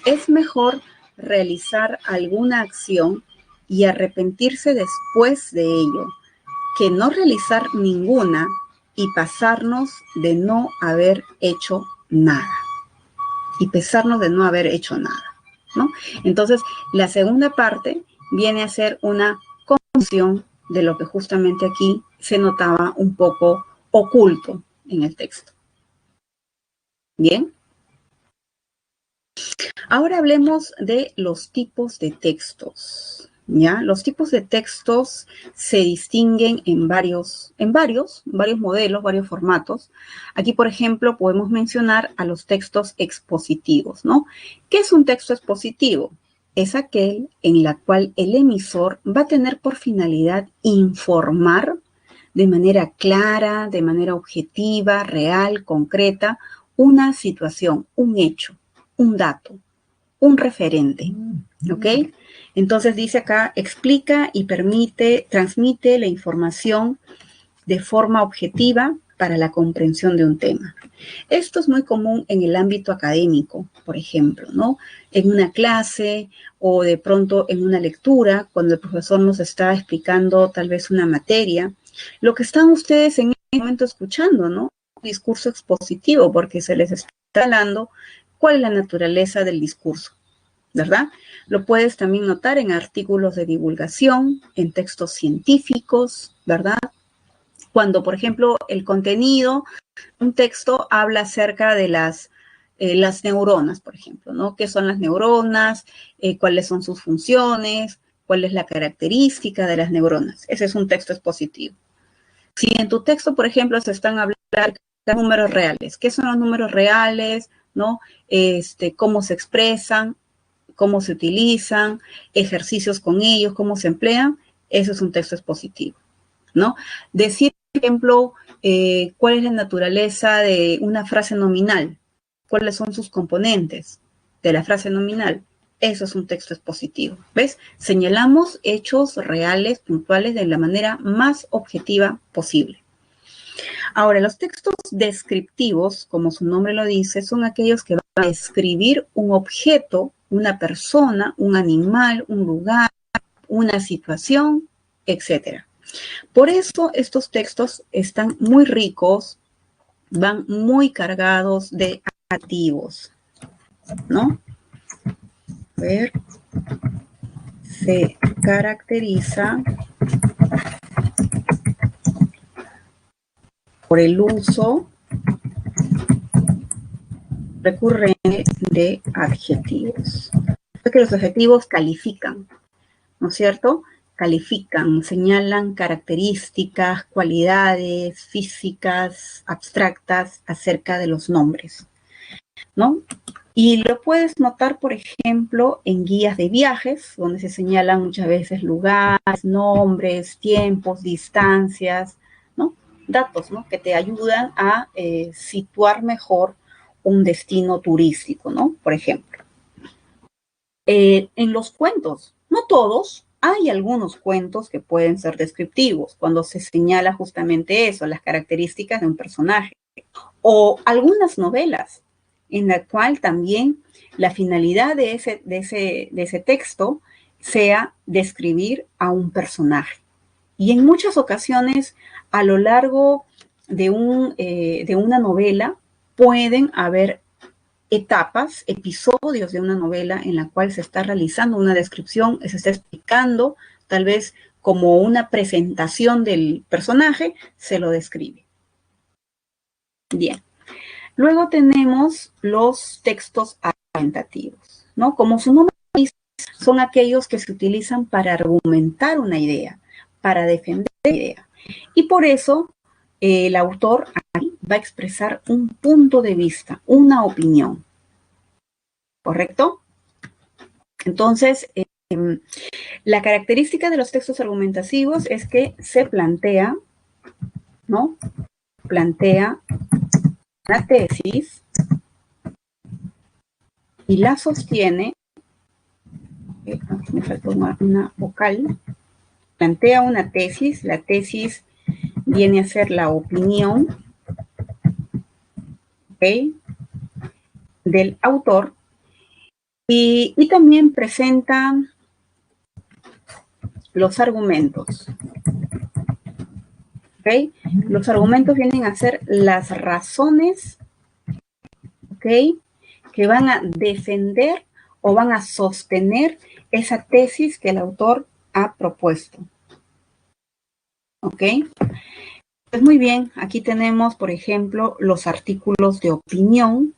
es mejor realizar alguna acción y arrepentirse después de ello, que no realizar ninguna y pasarnos de no haber hecho nada. Y pesarnos de no haber hecho nada, ¿no? Entonces, la segunda parte viene a ser una conclusión de lo que justamente aquí se notaba un poco oculto en el texto. Bien. Ahora hablemos de los tipos de textos, ¿ya? Los tipos de textos se distinguen en varios modelos, varios formatos. Aquí, por ejemplo, podemos mencionar a los textos expositivos, ¿no? ¿Qué es un texto expositivo? Es aquel en la cual el emisor va a tener por finalidad informar de manera clara, de manera objetiva, real, concreta, una situación, un hecho, un dato, un referente, ¿ok? Entonces dice acá, explica y transmite la información de forma objetiva para la comprensión de un tema. Esto es muy común en el ámbito académico, por ejemplo, ¿no? En una clase o de pronto en una lectura, cuando el profesor nos está explicando tal vez una materia, lo que están ustedes en este momento escuchando, ¿no? Un discurso expositivo, porque se les está hablando cuál es la naturaleza del discurso, ¿verdad? Lo puedes también notar en artículos de divulgación, en textos científicos, ¿verdad? Cuando, por ejemplo, el contenido, un texto habla acerca de las neuronas, por ejemplo, ¿no? ¿Qué son las neuronas? ¿Cuáles son sus funciones? ¿Cuál es la característica de las neuronas? Ese es un texto expositivo. Si en tu texto, por ejemplo, se están hablando de números reales, ¿qué son los números reales? ¿No? ¿Cómo se expresan? ¿Cómo se utilizan? Ejercicios con ellos, ¿cómo se emplean? Eso es un texto expositivo, ¿no? Decir, por ejemplo, cuál es la naturaleza de una frase nominal, cuáles son sus componentes de la frase nominal. Eso es un texto expositivo, ¿ves? Señalamos hechos reales, puntuales, de la manera más objetiva posible. Ahora, los textos descriptivos, como su nombre lo dice, son aquellos que van a describir un objeto, una persona, un animal, un lugar, una situación, etc. Por eso estos textos están muy ricos, van muy cargados de adjetivos, ¿no? A ver, se caracteriza por el uso recurrente de adjetivos. Es que los adjetivos califican, ¿no es cierto? Califican, señalan características, cualidades físicas, abstractas acerca de los nombres, ¿no? Y lo puedes notar, por ejemplo, en guías de viajes, donde se señalan muchas veces lugares, nombres, tiempos, distancias, ¿no? Datos, ¿no? Que te ayudan a situar mejor un destino turístico, ¿no? Por ejemplo. En los cuentos, no todos, hay algunos cuentos que pueden ser descriptivos, cuando se señala justamente eso, las características de un personaje. O algunas novelas, en la cual también la finalidad de ese texto sea describir a un personaje. Y en muchas ocasiones, a lo largo de una novela, pueden haber etapas, episodios de una novela en la cual se está realizando una descripción, se está explicando, tal vez como una presentación del personaje, se lo describe. Bien. Luego tenemos los textos argumentativos, ¿no? Como su nombre dice, son aquellos que se utilizan para argumentar una idea, para defender la idea. Y por eso el autor ahí va a expresar un punto de vista, una opinión. ¿Correcto? Entonces, la característica de los textos argumentativos es que se plantea, ¿no? Plantea una tesis y la sostiene, me faltó una vocal, plantea una tesis, la tesis viene a ser la opinión, ¿okay?, del autor, y también presenta los argumentos. ¿Okay? Los argumentos vienen a ser las razones, ¿okay?, que van a defender o van a sostener esa tesis que el autor ha propuesto. ¿Ok? Pues muy bien, aquí tenemos, por ejemplo, los artículos de opinión,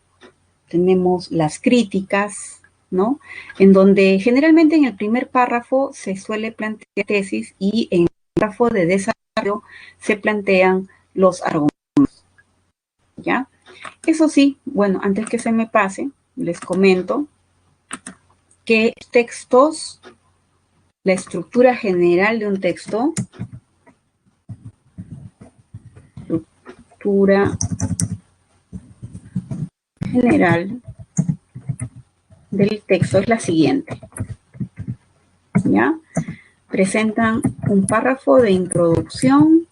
tenemos las críticas, ¿no? En donde generalmente en el primer párrafo se suele plantear tesis y en el párrafo de desarrollo se plantean los argumentos, ¿ya? Eso sí, bueno, antes que se me pase, les comento que textos, la estructura general de un texto, estructura general del texto es la siguiente, ¿ya? Presentan un párrafo de introducción,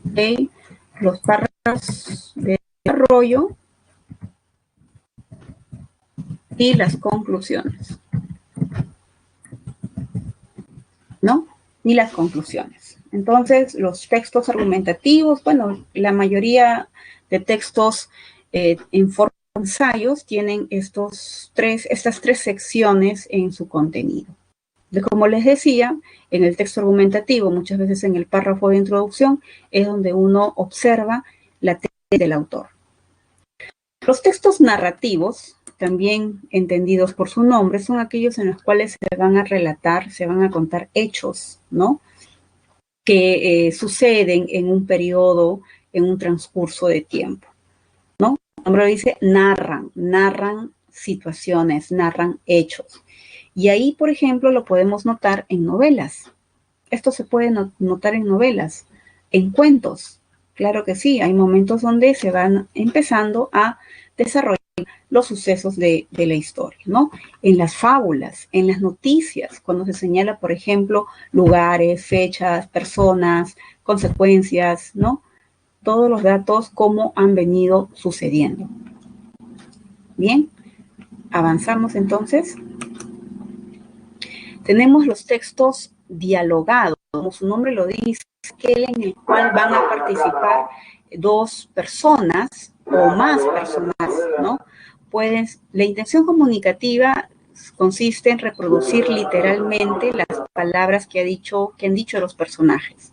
¿okay?, los párrafos de desarrollo y las conclusiones, ¿no? Y las conclusiones. Entonces, los textos argumentativos, bueno, la mayoría de textos en forma de ensayos tienen estas tres secciones en su contenido. Como les decía, en el texto argumentativo, muchas veces en el párrafo de introducción, es donde uno observa la tesis del autor. Los textos narrativos, también entendidos por su nombre, son aquellos en los cuales se van a relatar, se van a contar hechos, ¿no? Que suceden en un periodo, en un transcurso de tiempo, ¿no? El nombre dice narran situaciones, narran hechos. Y ahí, por ejemplo, lo podemos notar en novelas. Esto se puede notar en novelas, en cuentos. Claro que sí, hay momentos donde se van empezando a desarrollar los sucesos de la historia, ¿no? En las fábulas, en las noticias, cuando se señala, por ejemplo, lugares, fechas, personas, consecuencias, ¿no? Todos los datos, cómo han venido sucediendo. Bien, avanzamos entonces. Tenemos los textos dialogados, como su nombre lo dice, aquel en el cual van a participar dos personas o más personas, ¿no? La intención comunicativa consiste en reproducir literalmente las palabras que han dicho los personajes.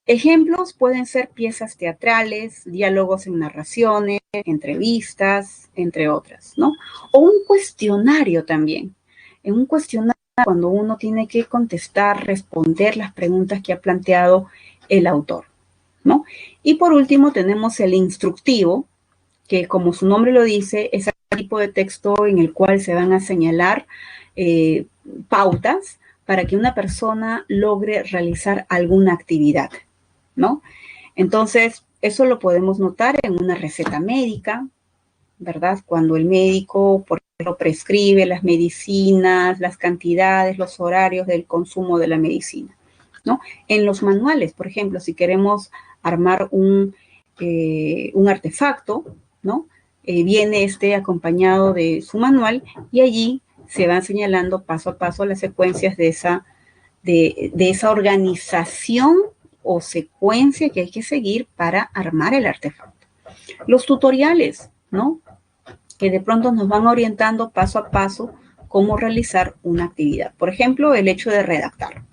Ejemplos pueden ser piezas teatrales, diálogos en narraciones, entrevistas, entre otras, ¿no? O un cuestionario también. En un cuestionario, cuando uno tiene que contestar, responder las preguntas que ha planteado el autor, ¿no? Y por último tenemos el instructivo, que como su nombre lo dice, es el tipo de texto en el cual se van a señalar pautas para que una persona logre realizar alguna actividad, ¿no? Entonces, eso lo podemos notar en una receta médica, ¿verdad? Cuando el médico, por ejemplo, prescribe las medicinas, las cantidades, los horarios del consumo de la medicina, ¿no? En los manuales, por ejemplo, si queremos armar un artefacto, ¿no? Viene acompañado de su manual y allí se van señalando paso a paso las secuencias de esa organización o secuencia que hay que seguir para armar el artefacto. Los tutoriales, ¿no? Que de pronto nos van orientando paso a paso cómo realizar una actividad. Por ejemplo, el hecho de redactar.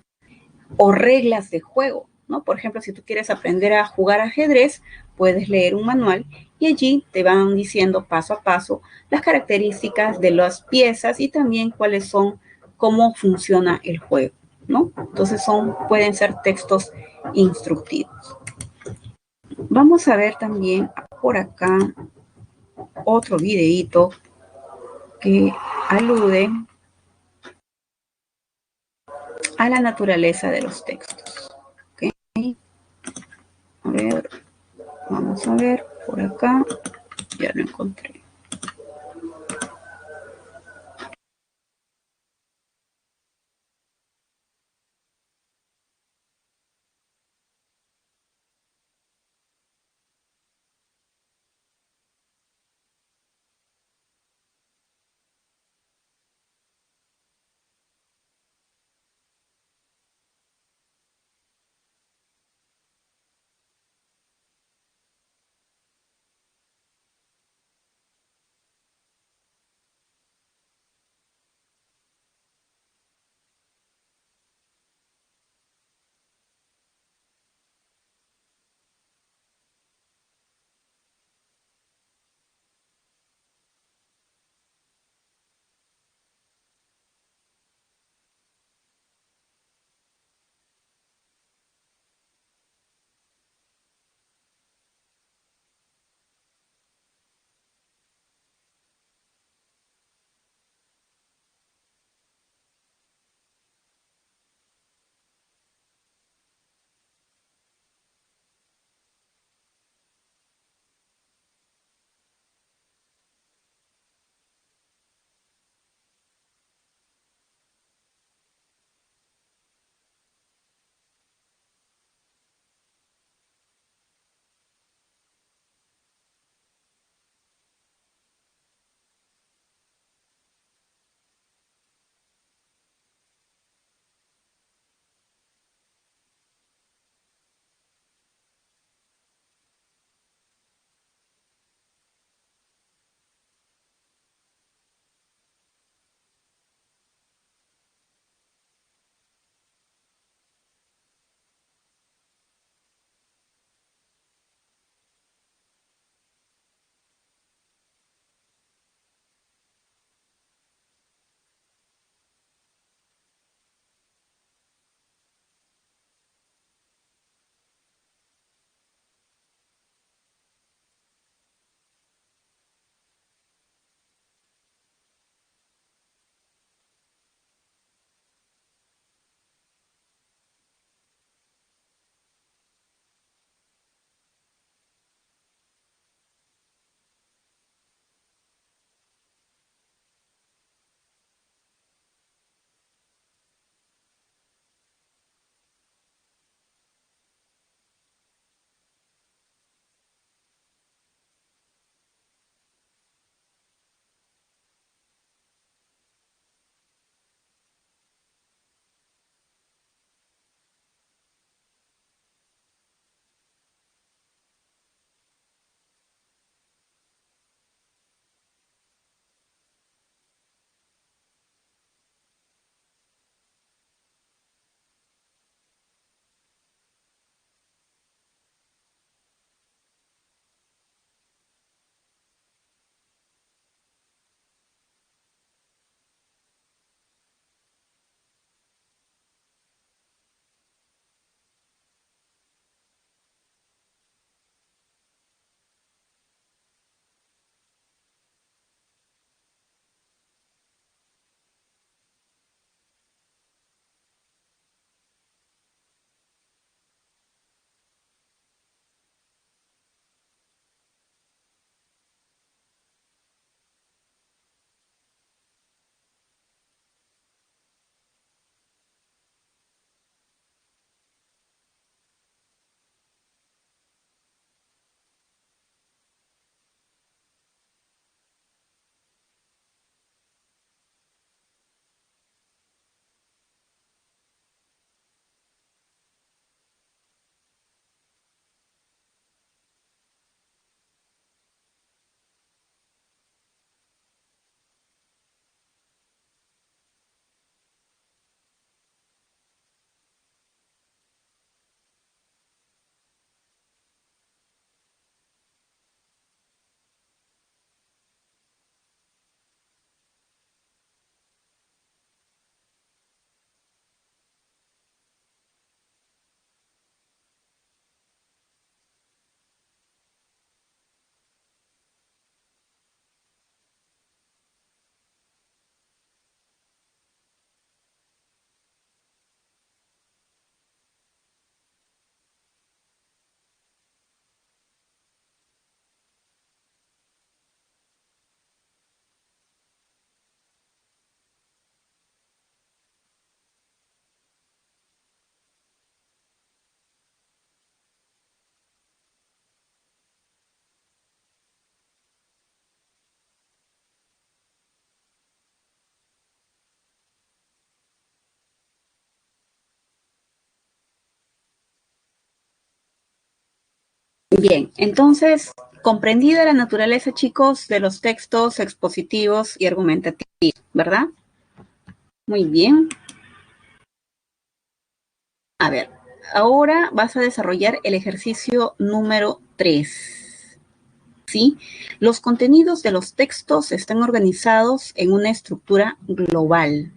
O reglas de juego, ¿no? Por ejemplo, si tú quieres aprender a jugar ajedrez, puedes leer un manual y allí te van diciendo paso a paso las características de las piezas y también cuáles son, cómo funciona el juego, ¿no? Entonces pueden ser textos instructivos. Vamos a ver también por acá otro videíto que alude a la naturaleza de los textos. ¿Okay? A ver, vamos a ver por acá. Ya lo encontré. Bien, entonces, comprendida la naturaleza, chicos, de los textos expositivos y argumentativos, ¿verdad? Muy bien. A ver, ahora vas a desarrollar el ejercicio número 3. ¿Sí? Los contenidos de los textos están organizados en una estructura global.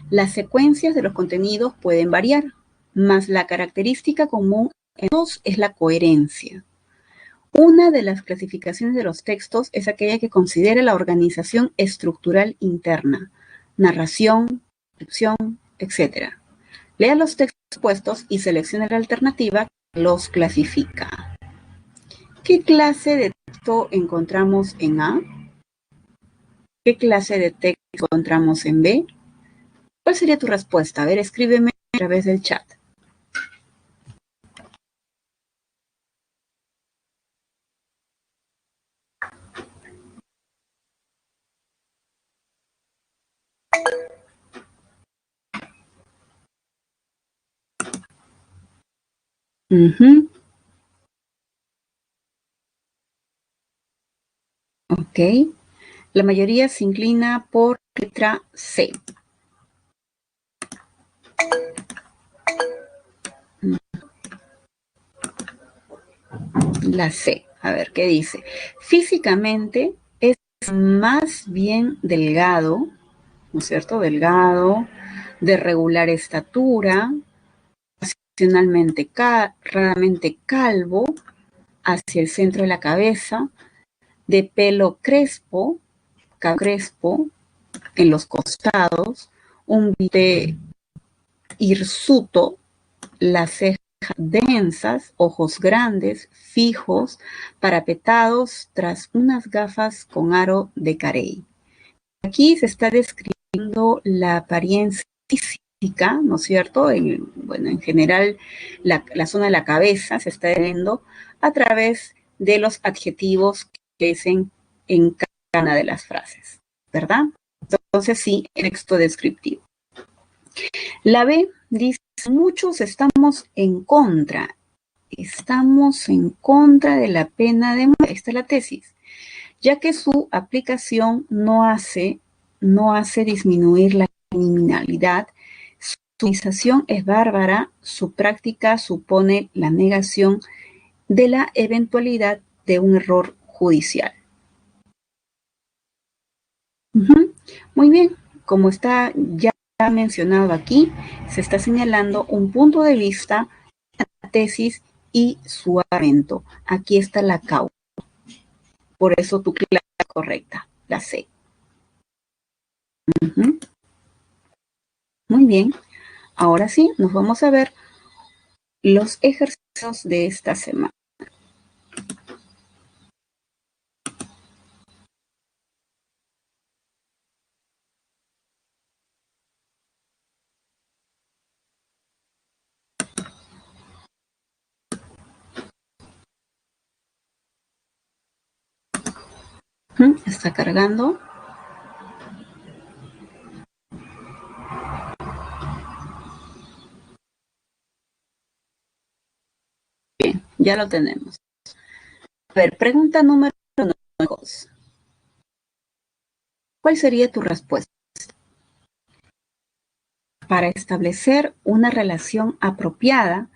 Las secuencias de los contenidos pueden variar, mas la característica común en todos es la coherencia. Una de las clasificaciones de los textos es aquella que considera la organización estructural interna, narración, descripción, etc. Lea los textos expuestos y seleccione la alternativa que los clasifica. ¿Qué clase de texto encontramos en A? ¿Qué clase de texto encontramos en B? ¿Cuál sería tu respuesta? A ver, escríbeme a través del chat. Ok. La mayoría se inclina por letra C. La C. A ver, ¿qué dice? Físicamente es más bien delgado, ¿no es cierto? Delgado, de regular estatura, raramente calvo, hacia el centro de la cabeza, de pelo crespo, en los costados, un bigote hirsuto, las cejas densas, ojos grandes, fijos, parapetados tras unas gafas con aro de carey. Aquí se está describiendo la apariencia física, ¿no es cierto? En general, la zona de la cabeza se está viendo a través de los adjetivos que dicen en cada una de las frases, ¿verdad? Entonces, sí, texto descriptivo. La B dice, muchos estamos en contra de la pena de muerte. Esta es la tesis, ya que su aplicación no hace disminuir la criminalidad, su utilización es bárbara, su práctica supone la negación de la eventualidad de un error judicial. Muy bien, como está ya mencionado aquí, se está señalando un punto de vista, la tesis y su argumento. Aquí está la causa. Por eso tu clase es correcta, la C. Muy bien. Ahora sí, nos vamos a ver los ejercicios de esta semana. Está cargando. Bien, ya lo tenemos. A ver, pregunta número 2. ¿Cuál sería tu respuesta? Para establecer una relación apropiada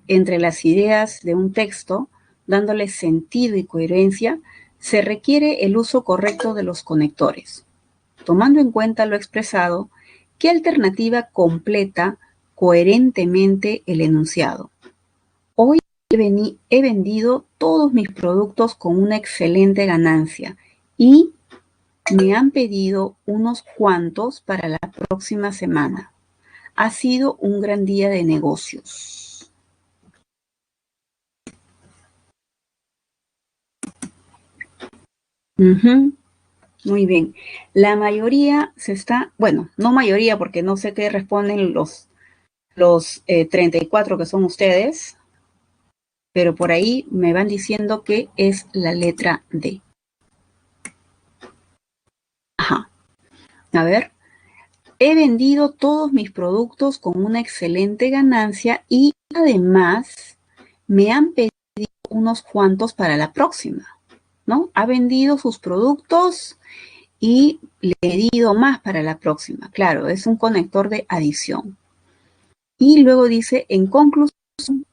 entre las ideas de un texto, dándole sentido y coherencia, se requiere el uso correcto de los conectores. Tomando en cuenta lo expresado, ¿qué alternativa completa coherentemente el enunciado? Hoy he vendido todos mis productos con una excelente ganancia y me han pedido unos cuantos para la próxima semana. Ha sido un gran día de negocios. Muy bien. La mayoría no mayoría porque no sé qué responden los 34 que son ustedes, pero por ahí me van diciendo que es la letra D. Ajá. A ver. He vendido todos mis productos con una excelente ganancia y además me han pedido unos cuantos para la próxima, ¿no? Ha vendido sus productos y le he pedido más para la próxima. Claro, es un conector de adición. Y luego dice, en conclusión,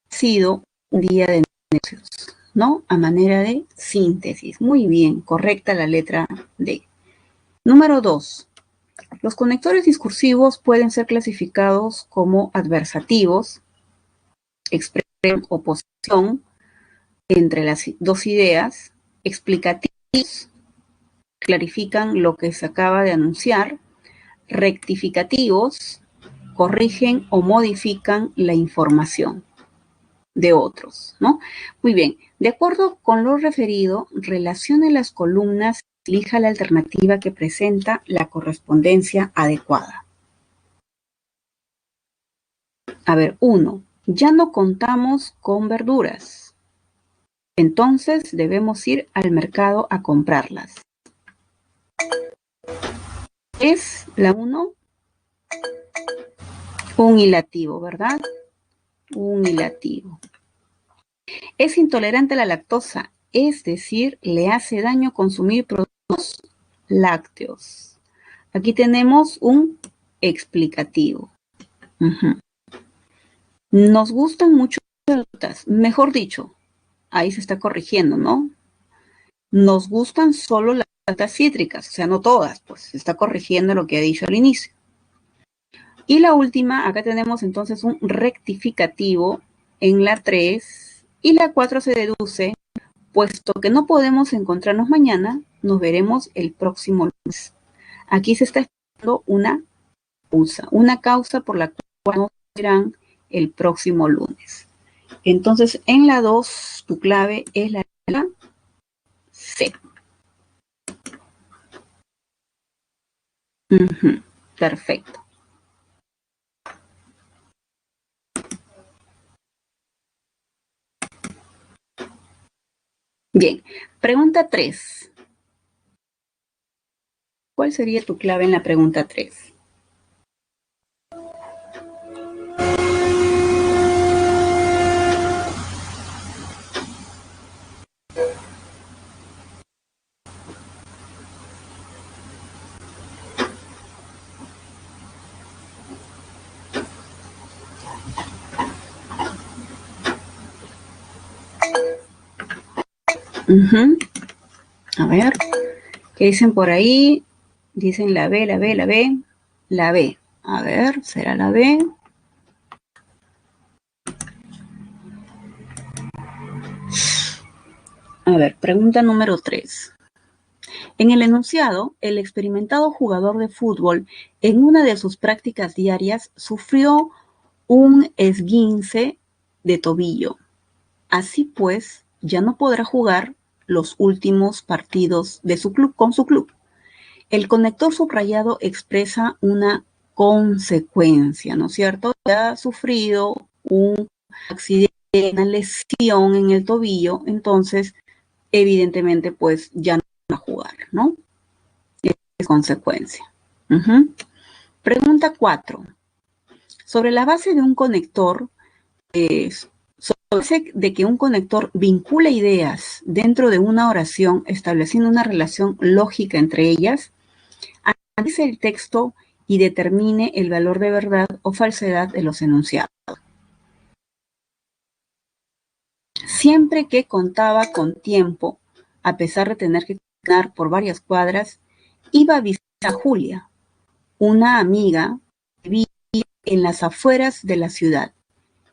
ha sido un día de negocios, ¿no? A manera de síntesis. Muy bien, correcta la letra D. Número 2. Los conectores discursivos pueden ser clasificados como adversativos, expresan oposición entre las dos ideas, explicativos, clarifican lo que se acaba de anunciar, rectificativos, corrigen o modifican la información de otros, ¿no? Muy bien, de acuerdo con lo referido, relacione las columnas y elija la alternativa que presenta la correspondencia adecuada. A ver, 1. Ya no contamos con verduras. Entonces debemos ir al mercado a comprarlas. Es la 1 un hilativo, ¿verdad? Un hilativo. Es intolerante a la lactosa, es decir, le hace daño consumir productos lácteos. Aquí tenemos un explicativo. Nos gustan mucho las frutas, mejor dicho, ahí se está corrigiendo, ¿no? Nos gustan solo las frutas cítricas, o sea, no todas, pues se está corrigiendo lo que ha dicho al inicio. Y la última, acá tenemos entonces un rectificativo en la 3 y la 4 se deduce, puesto que no podemos encontrarnos mañana, nos veremos el próximo lunes. Aquí se está esperando una causa por la cual nos verán el próximo lunes. Entonces, en la 2, tu clave es la C. Perfecto. Bien, pregunta 3. ¿Cuál sería tu clave en la pregunta 3? A ver, ¿qué dicen por ahí? Dicen la B, la B, la B, la B. A ver, ¿será la B? A ver, pregunta número 3. En el enunciado, el experimentado jugador de fútbol en una de sus prácticas diarias sufrió un esguince de tobillo. Así pues, ya no podrá jugar los últimos partidos de su club con su club. El conector subrayado expresa una consecuencia, ¿no es cierto? Ya ha sufrido un accidente, una lesión en el tobillo, entonces, evidentemente, pues ya no va a jugar, ¿no? Es consecuencia. Pregunta 4. Sobre la base de un conector, de que un conector vincula ideas dentro de una oración estableciendo una relación lógica entre ellas, analice el texto y determine el valor de verdad o falsedad de los enunciados. Siempre que contaba con tiempo, a pesar de tener que caminar por varias cuadras, iba a visitar a Julia, una amiga que vivía en las afueras de la ciudad.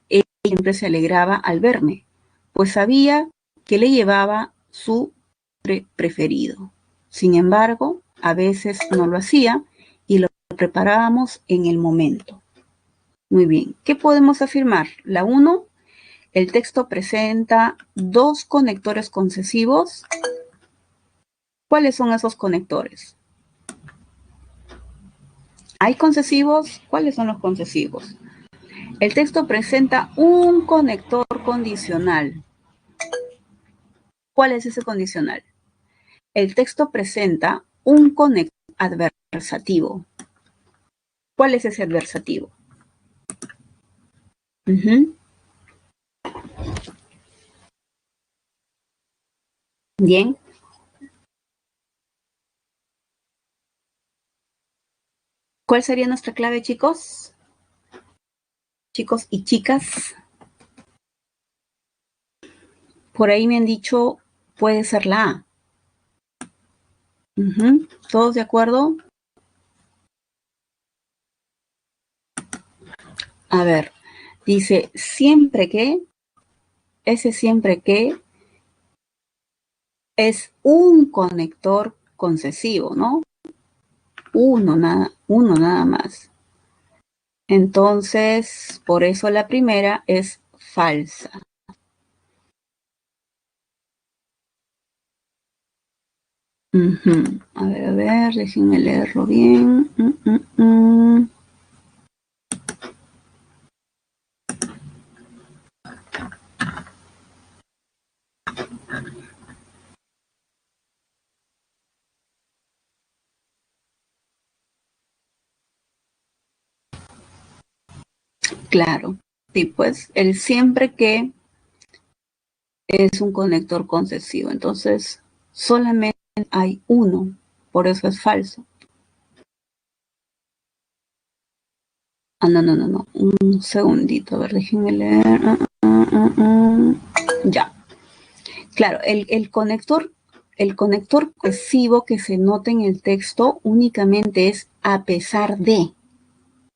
Ella siempre se alegraba al verme, pues sabía que le llevaba su preferido. Sin embargo, a veces no lo hacía y lo preparábamos en el momento. Muy bien, ¿qué podemos afirmar? La 1, el texto presenta dos conectores concesivos. ¿Cuáles son esos conectores? ¿Hay concesivos? ¿Cuáles son los concesivos? El texto presenta un conector condicional. ¿Cuál es ese condicional? El texto presenta un conector adversativo. ¿Cuál es ese adversativo? Bien. ¿Cuál sería nuestra clave, chicos? Chicos y chicas. Por ahí me han dicho, puede ser la A. ¿Todos de acuerdo? A ver, dice, siempre que, ese siempre que es un conector concesivo, ¿no? Uno nada más. Entonces, por eso la primera es falsa. A ver, déjenme leerlo bien. Claro, sí, pues el siempre que es un conector concesivo, entonces solamente hay uno, por eso es falso. Ah, no, un segundito, a ver, déjenme leer. Ya, claro, el conector concesivo que se nota en el texto únicamente es a pesar de.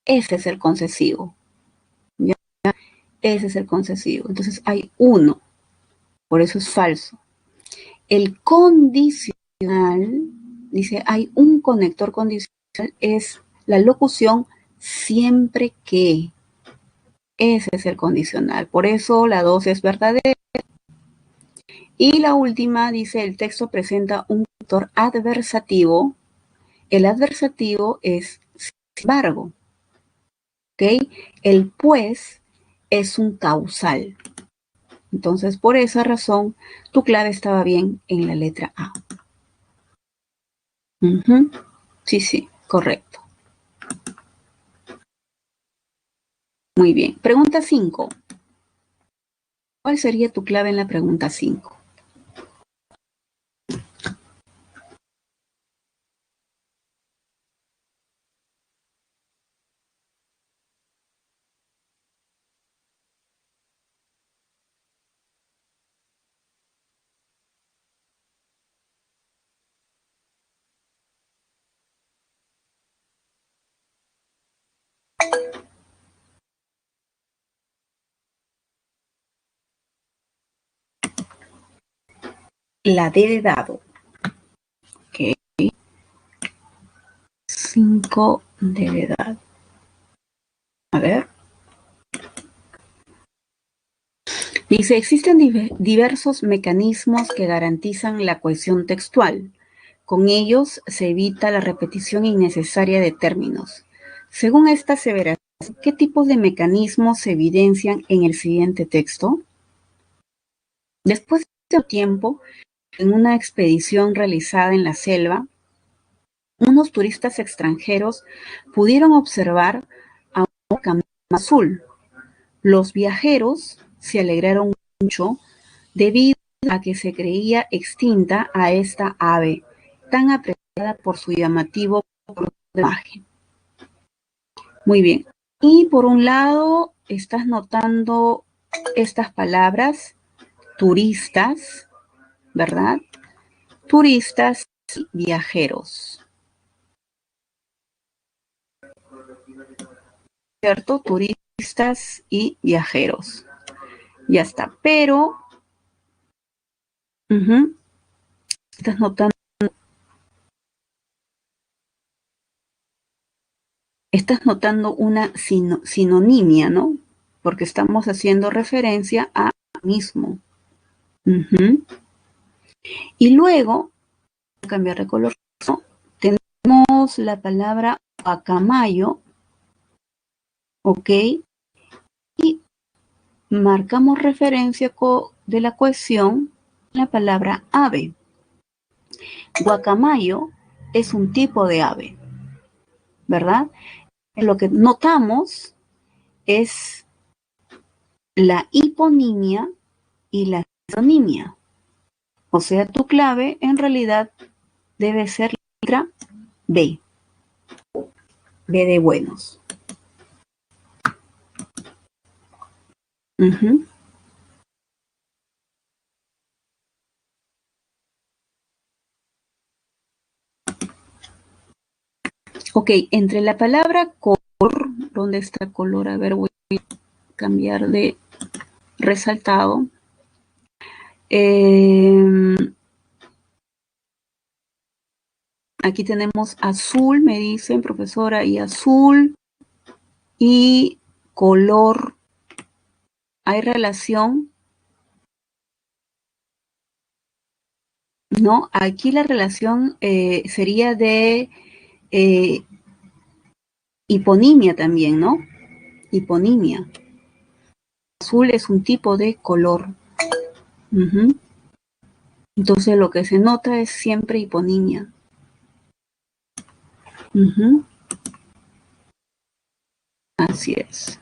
Ese es el concesivo. ¿Ya? Ese es el concesivo. Entonces hay uno, por eso es falso. El condicional, dice, hay un conector condicional, es la locución siempre que. Ese es el condicional. Por eso la 2 es verdadera. Y la última dice, el texto presenta un conector adversativo. El adversativo es sin embargo. ¿Ok? El pues es un causal. Entonces, por esa razón, tu clave estaba bien en la letra A. Sí, correcto. Muy bien. Pregunta 5. ¿Cuál sería tu clave en la pregunta 5? La D de dado. Ok. 5 de dado. A ver. Dice, existen diversos mecanismos que garantizan la cohesión textual. Con ellos se evita la repetición innecesaria de términos. Según esta aseveración, ¿qué tipos de mecanismos se evidencian en el siguiente texto? Después de un tiempo, en una expedición realizada en la selva, unos turistas extranjeros pudieron observar a un camello azul. Los viajeros se alegraron mucho debido a que se creía extinta a esta ave, tan apreciada por su llamativo plumaje. Muy bien. Y por un lado, estás notando estas palabras, turistas, ¿verdad? Turistas y viajeros. ¿Cierto? Turistas y viajeros. Ya está. Pero, estás notando una sinonimia, ¿no? Porque estamos haciendo referencia a mismo. Y luego, cambiar de color, tenemos la palabra guacamayo, ¿ok? Y marcamos referencia de la cohesión en la palabra ave. Guacamayo es un tipo de ave, ¿verdad? Lo que notamos es la hiponimia y la sinonimia. O sea, tu clave en realidad debe ser la letra B. B de buenos. Uh-huh. Ok, entre la palabra color, ¿dónde está color? A ver, voy a cambiar de resaltado. Aquí tenemos azul, me dicen, profesora, y azul y color. ¿Hay relación? No, aquí la relación sería de hiponimia también, ¿no? Hiponimia. Azul es un tipo de color. Uh-huh. Entonces lo que se nota es siempre hiponimia. Uh-huh. Así es.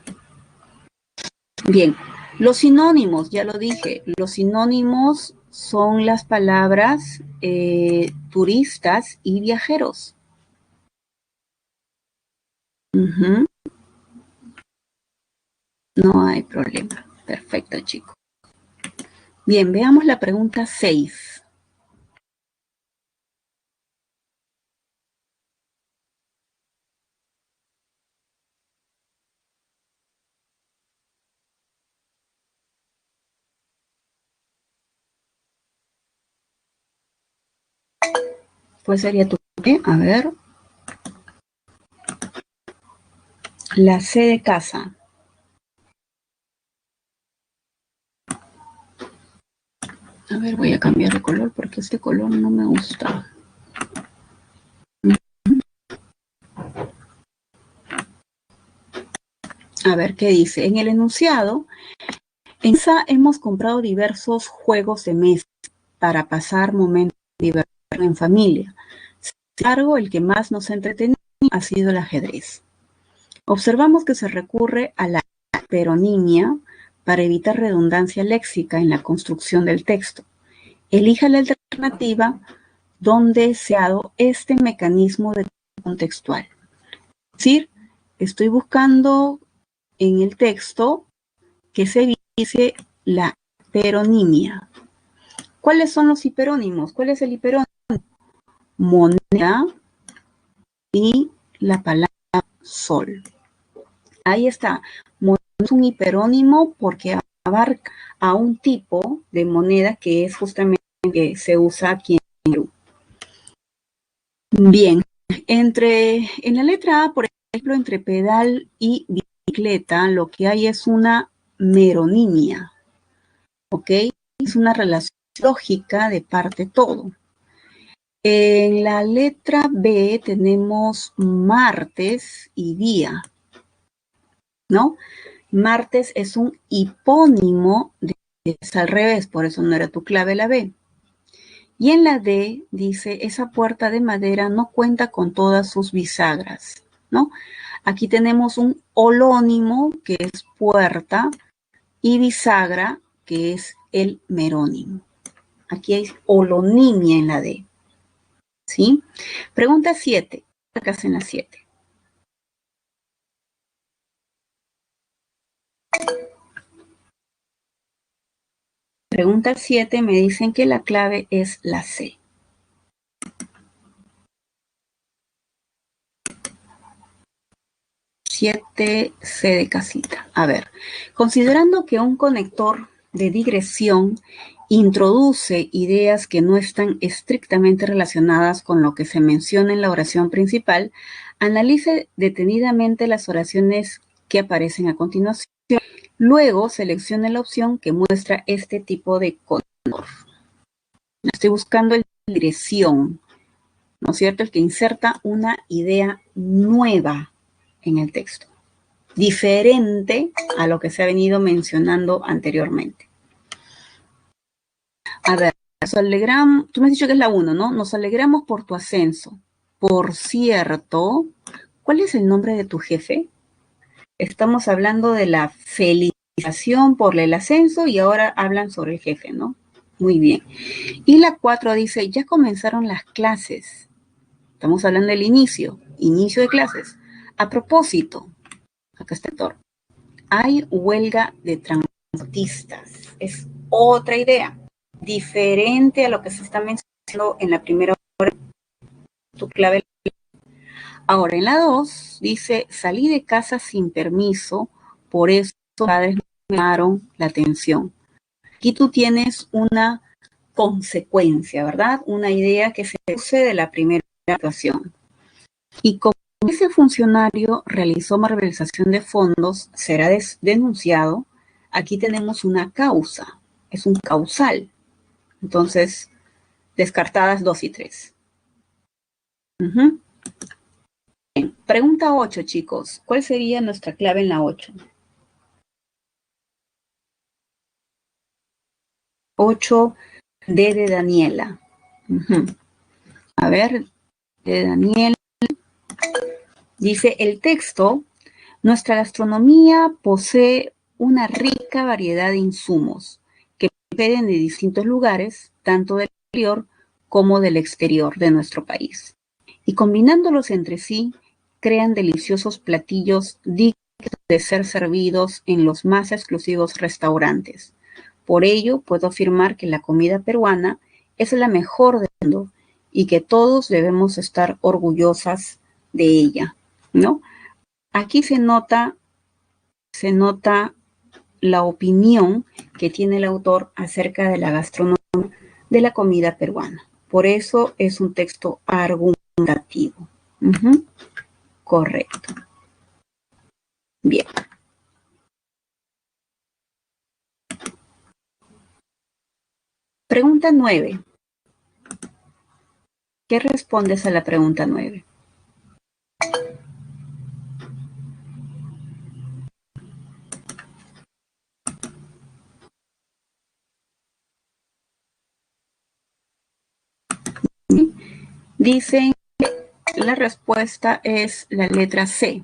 Bien, los sinónimos, ya lo dije, los sinónimos son las palabras turistas y viajeros. Uh-huh. No hay problema. Perfecto, chicos. Bien, veamos la pregunta 6. ¿Cuál sería tu B? A ver. La C de casa. A ver, voy a cambiar de color porque este color no me gusta. A ver, ¿qué dice? En el enunciado, en esa hemos comprado diversos juegos de mesa para pasar momentos de diversión en familia. Sin embargo, el que más nos ha entretenido ha sido el ajedrez. Observamos que se recurre a la peronimia para evitar redundancia léxica en la construcción del texto. Elija la alternativa donde se ha dado este mecanismo de contextual. Es decir, estoy buscando en el texto que se evite la peronimia. ¿Cuáles son los hiperónimos? ¿Cuál es el hiperónimo? Moneda y la palabra sol. Ahí está. Moneda es un hiperónimo porque abarca a un tipo de moneda que es justamente que se usa aquí en Perú. Bien, en la letra A, por ejemplo, entre pedal y bicicleta, lo que hay es una meronimia, ¿ok? Es una relación lógica de parte todo. En la letra B tenemos martes y día, ¿no? Martes es un hipónimo, es al revés, por eso no era tu clave la B. Y en la D dice, esa puerta de madera no cuenta con todas sus bisagras, ¿no? Aquí tenemos un holónimo, que es puerta, y bisagra, que es el merónimo. Aquí hay holonimia en la D, ¿sí? Pregunta 7. Acá en la 7. Pregunta 7 me dicen que la clave es la C. C de casita. A ver, considerando que un conector de digresión introduce ideas que no están estrictamente relacionadas con lo que se menciona en la oración principal, analice detenidamente las oraciones que aparecen a continuación. Luego seleccione la opción que muestra este tipo de conector. Estoy buscando el de digresión, ¿no es cierto? El que inserta una idea nueva en el texto, diferente a lo que se ha venido mencionando anteriormente. A ver, nos alegramos, tú me has dicho que es la 1, ¿no? Nos alegramos por tu ascenso. Por cierto, ¿cuál es el nombre de tu jefe? Estamos hablando de la felicitación por el ascenso y ahora hablan sobre el jefe, ¿no? Muy bien. Y la 4 dice, ya comenzaron las clases. Estamos hablando del inicio de clases. A propósito, acá está el autor, hay huelga de transportistas. Es otra idea, diferente a lo que se está mencionando en la primera hora. Tu clave. Ahora, en la 2 dice, salí de casa sin permiso, por eso los padres me llamaron la atención. Aquí tú tienes una consecuencia, ¿verdad? Una idea que se deduce de la primera actuación. Y como ese funcionario realizó malversación de fondos, será denunciado. Aquí tenemos una causa, es un causal. Entonces, descartadas 2 y 3. Bien. Pregunta 8, chicos. ¿Cuál sería nuestra clave en la 8? 8, D de Daniela. A ver, de Daniela. Dice el texto, nuestra gastronomía posee una rica variedad de insumos que proceden de distintos lugares, tanto del interior como del exterior de nuestro país. Y combinándolos entre sí, crean deliciosos platillos dignos de ser servidos en los más exclusivos restaurantes. Por ello, puedo afirmar que la comida peruana es la mejor del mundo y que todos debemos estar orgullosas de ella, ¿no? Aquí se nota la opinión que tiene el autor acerca de la gastronomía de la comida peruana. Por eso es un texto argumentativo. Correcto. Bien. Pregunta 9. ¿Qué respondes a la pregunta 9? Dicen que la respuesta es la letra C.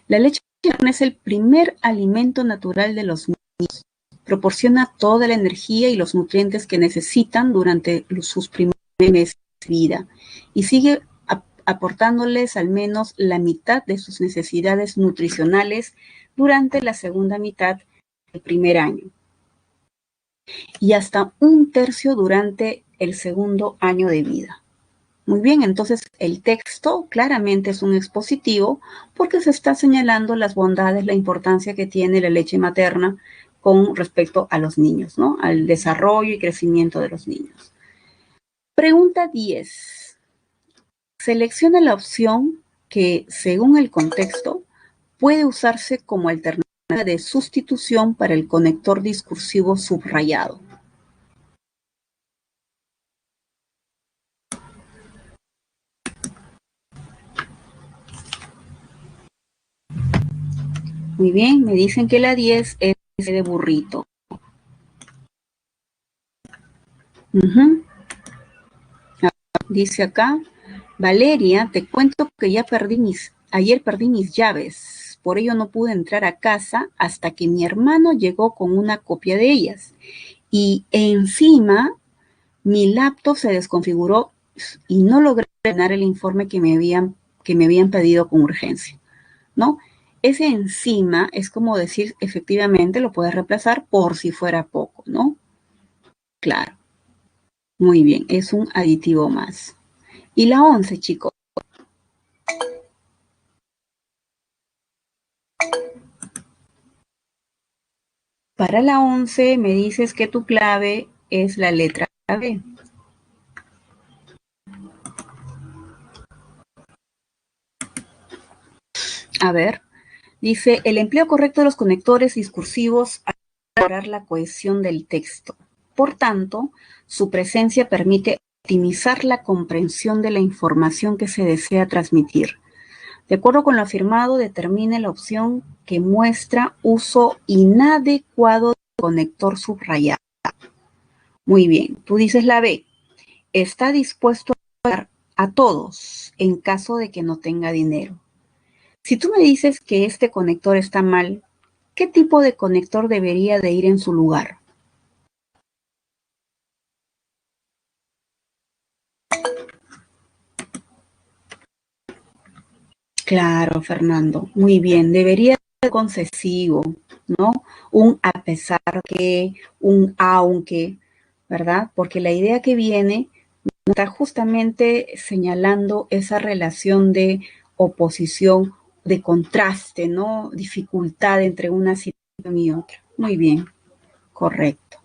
La leche materna es el primer alimento natural de los niños. Proporciona toda la energía y los nutrientes que necesitan durante sus primeros meses de vida y sigue aportándoles al menos la mitad de sus necesidades nutricionales durante la segunda mitad del primer año y hasta 1/3 durante el segundo año de vida. Muy bien, entonces el texto claramente es un expositivo porque se está señalando las bondades, la importancia que tiene la leche materna con respecto a los niños, ¿no? Al desarrollo y crecimiento de los niños. Pregunta 10. Selecciona la opción que, según el contexto, puede usarse como alternativa de sustitución para el conector discursivo subrayado. Muy bien, me dicen que la 10 es de burrito. Dice acá, Valeria, te cuento que ayer perdí mis llaves, por ello no pude entrar a casa hasta que mi hermano llegó con una copia de ellas. Y encima, mi laptop se desconfiguró y no logré llenar el informe que me habían pedido con urgencia, ¿no? Ese encima es como decir, efectivamente, lo puedes reemplazar por si fuera poco, ¿no? Claro. Muy bien, es un aditivo más. Y la 11, chicos. Para la 11 me dices que tu clave es la letra B. A ver, dice, el empleo correcto de los conectores discursivos ayuda a mejorar la cohesión del texto. Por tanto, su presencia permite optimizar la comprensión de la información que se desea transmitir. De acuerdo con lo afirmado, determine la opción que muestra uso inadecuado del conector subrayado. Muy bien, tú dices la B. Está dispuesto a pagar a todos en caso de que no tenga dinero. Si tú me dices que este conector está mal, ¿qué tipo de conector debería de ir en su lugar? Claro, Fernando, muy bien. Debería ser concesivo, ¿no? Un a pesar que, un aunque, ¿verdad? Porque la idea que viene está justamente señalando esa relación de oposición, de contraste, ¿no? Dificultad entre una situación y otra. Muy bien, correcto.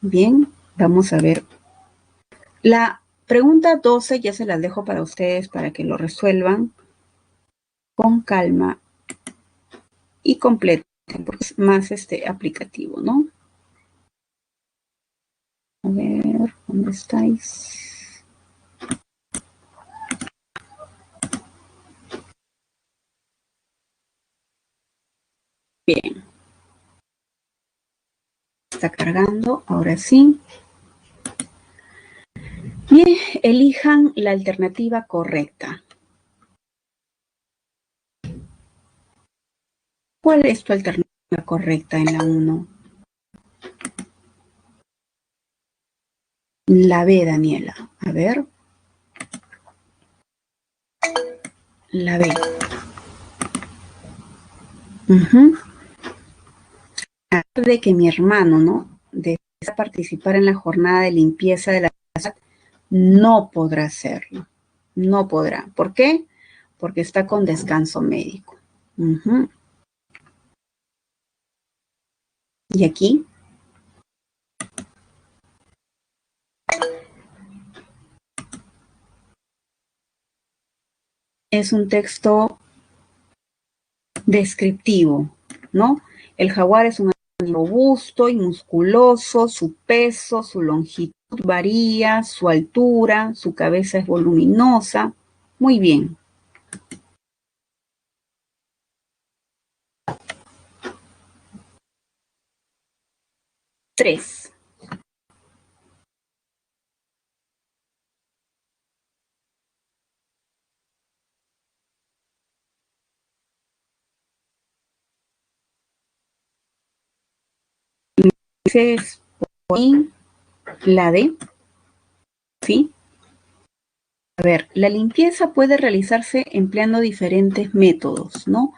Bien, vamos a ver. La pregunta 12 ya se las dejo para ustedes para que lo resuelvan con calma y completen, porque es más aplicativo, ¿no? A ver, ¿dónde estáis? Bien. Está cargando, ahora sí. Bien, elijan la alternativa correcta. ¿Cuál es tu alternativa correcta en la 1? La B, Daniela. A ver. La B. De que mi hermano, ¿no? Desea participar en la jornada de limpieza de la ciudad, no podrá hacerlo. No podrá. ¿Por qué? Porque está con descanso médico. Y aquí es un texto descriptivo, ¿no? El jaguar es un animal robusto y musculoso, su peso, su longitud varía, su altura, su cabeza es voluminosa. Muy bien. Tres. Entonces, la D, ¿sí? A ver, la limpieza puede realizarse empleando diferentes métodos, ¿no?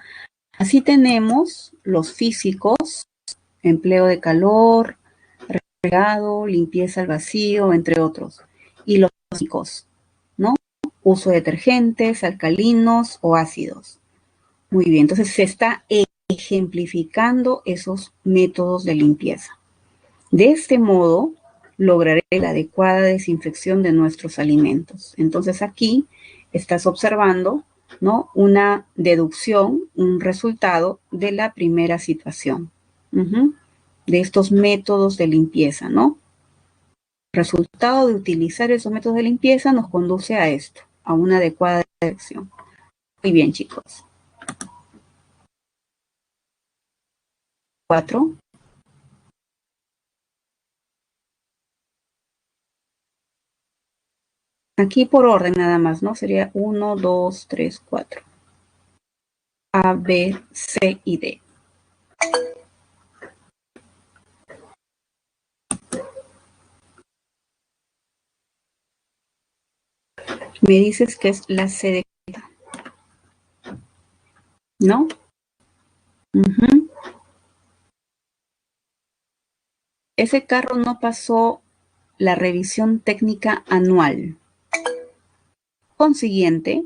Así tenemos los físicos, empleo de calor, regado, limpieza al vacío, entre otros. Y los químicos, ¿no? Uso de detergentes, alcalinos o ácidos. Muy bien, entonces se está ejemplificando esos métodos de limpieza. De este modo, lograré la adecuada desinfección de nuestros alimentos. Entonces aquí estás observando, ¿no? Una deducción, un resultado de la primera situación, de estos métodos de limpieza, ¿no? El resultado de utilizar esos métodos de limpieza nos conduce a esto, a una adecuada desinfección. Muy bien, chicos. 4. Aquí por orden nada más, ¿no? Sería 1, 2, 3, 4. A, B, C y D. Me dices que es la C de carta, ¿no? Ese carro no pasó la revisión técnica anual. Consiguiente,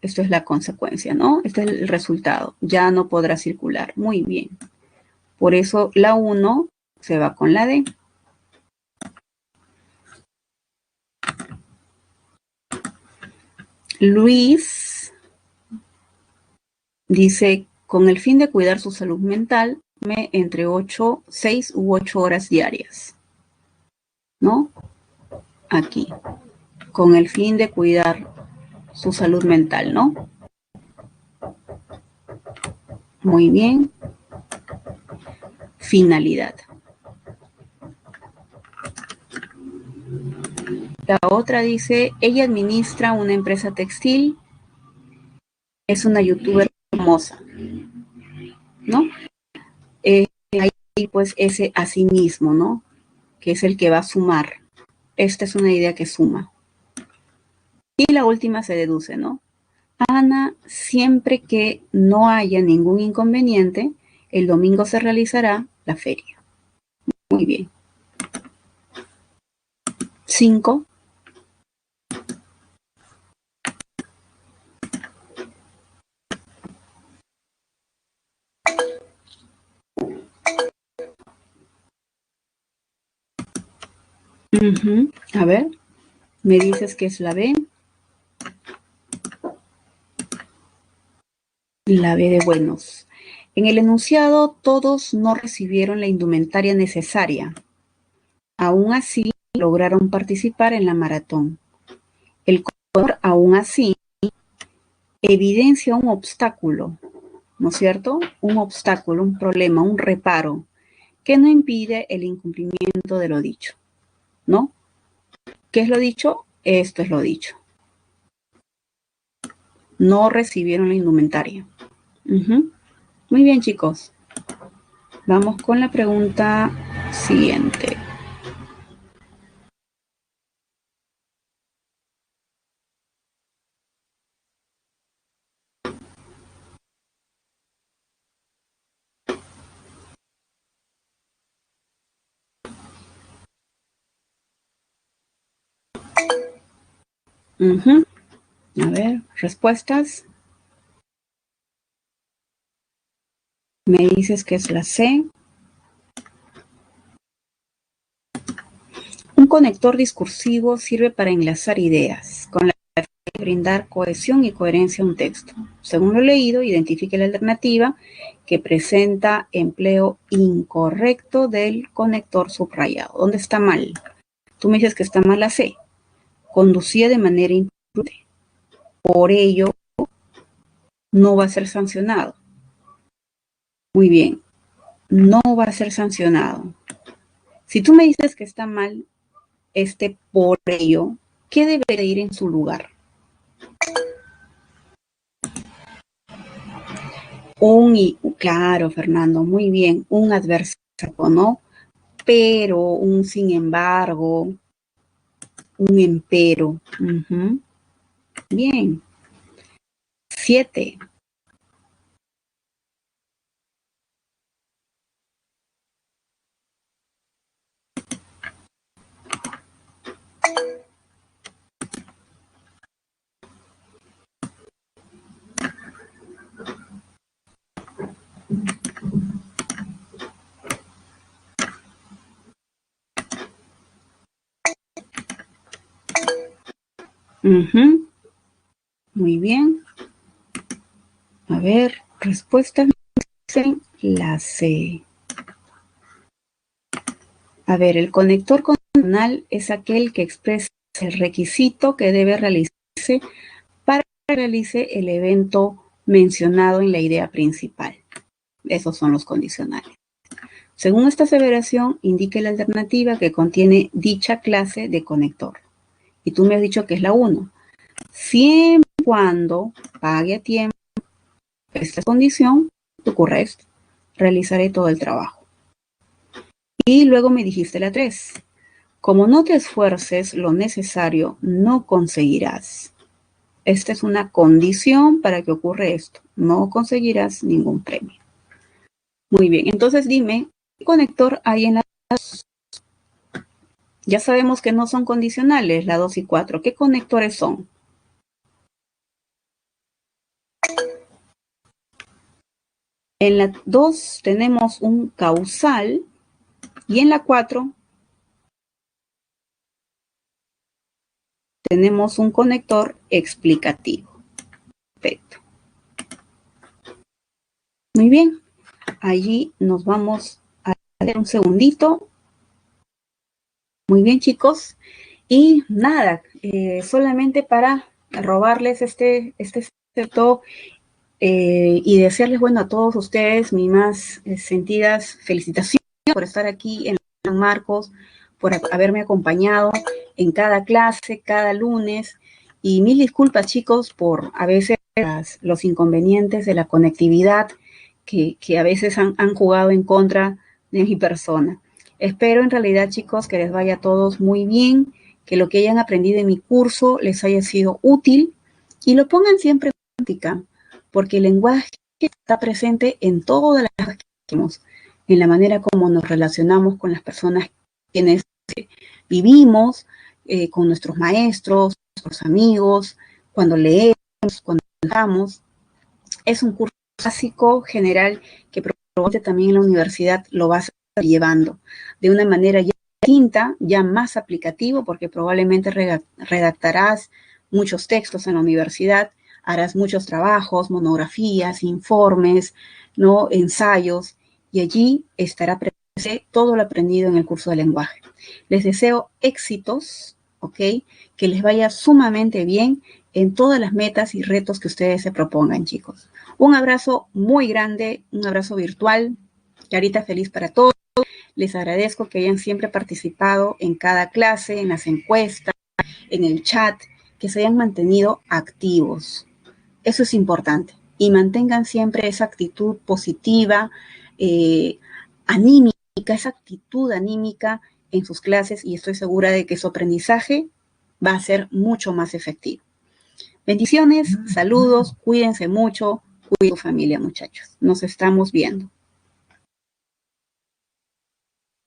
esto es la consecuencia, ¿no? Este es el resultado. Ya no podrá circular. Muy bien. Por eso la 1 se va con la D. Luis dice, con el fin de cuidar su salud mental, entre 6 u 8 horas diarias, ¿no? Aquí, con el fin de cuidar su salud mental, ¿no? Muy bien. Finalidad. La otra dice, ella administra una empresa textil, es una youtuber famosa, ¿no? Ahí pues ese asimismo, ¿no? Que es el que va a sumar. Esta es una idea que suma. Y la última se deduce, ¿no? Ana, siempre que no haya ningún inconveniente, el domingo se realizará la feria. Muy bien. 5. A ver, me dices que es la B. La B de buenos. En el enunciado, todos no recibieron la indumentaria necesaria. Aún así, lograron participar en la maratón. El corredor, aún así, evidencia un obstáculo, ¿no es cierto? Un obstáculo, un problema, un reparo, que no impide el incumplimiento de lo dicho, ¿no? ¿Qué es lo dicho? Esto es lo dicho. No recibieron la indumentaria. Muy bien, chicos. Vamos con la pregunta siguiente. A ver, respuestas. Me dices que es la C. Un conector discursivo sirve para enlazar ideas, con la finalidad de brindar cohesión y coherencia a un texto. Según lo leído, identifique la alternativa que presenta empleo incorrecto del conector subrayado. ¿Dónde está mal? Tú me dices que está mal la C. Conducía de manera imprudente. Por ello, no va a ser sancionado. Muy bien, no va a ser sancionado. Si tú me dices que está mal por ello, ¿qué debería ir en su lugar? Claro, Fernando, muy bien, un adversario, ¿no? Pero, un sin embargo, un empero. Bien. 7. Muy bien. A ver, respuestas dicen la C. A ver, el conector condicional es aquel que expresa el requisito que debe realizarse para que realice el evento mencionado en la idea principal. Esos son los condicionales. Según esta aseveración, indique la alternativa que contiene dicha clase de conector. Y tú me has dicho que es la 1. Siempre y cuando pague a tiempo esta condición, ocurre esto. Realizaré todo el trabajo. Y luego me dijiste la 3. Como no te esfuerces lo necesario, no conseguirás. Esta es una condición para que ocurra esto. No conseguirás ningún premio. Muy bien, entonces dime, ¿qué conector hay en la 2? Ya sabemos que no son condicionales, la 2 y 4. ¿Qué conectores son? En la 2 tenemos un causal y en la 4 tenemos un conector explicativo. Perfecto. Muy bien, allí nos vamos a dar un segundito. Muy bien, chicos. Y nada, solamente para robarles este secreto y desearles, bueno, a todos ustedes mis más sentidas felicitaciones por estar aquí en San Marcos, por haberme acompañado en cada clase, cada lunes. Y mil disculpas, chicos, por a veces los inconvenientes de la conectividad que a veces han jugado en contra de mi persona. Espero en realidad, chicos, que les vaya a todos muy bien, que lo que hayan aprendido en mi curso les haya sido útil y lo pongan siempre práctica, porque el lenguaje está presente en todas las cosas que hacemos, en la manera como nos relacionamos con las personas quienes vivimos, con nuestros maestros, nuestros amigos, cuando leemos, cuando trabajamos. Es un curso básico general que probablemente también en la universidad lo vas a estar llevando de una manera ya distinta, ya más aplicativo, porque probablemente redactarás muchos textos en la universidad, harás muchos trabajos, monografías, informes, ¿no? Ensayos, y allí estará presente todo lo aprendido en el curso de lenguaje. Les deseo éxitos, ¿ok? Que les vaya sumamente bien en todas las metas y retos que ustedes se propongan, chicos. Un abrazo muy grande, un abrazo virtual. Carita feliz para todos. Les agradezco que hayan siempre participado en cada clase, en las encuestas, en el chat, que se hayan mantenido activos. Eso es importante. Y mantengan siempre esa actitud positiva, anímica, esa actitud anímica en sus clases, y estoy segura de que su aprendizaje va a ser mucho más efectivo. Bendiciones, saludos, cuídense mucho, cuiden su familia, muchachos. Nos estamos viendo.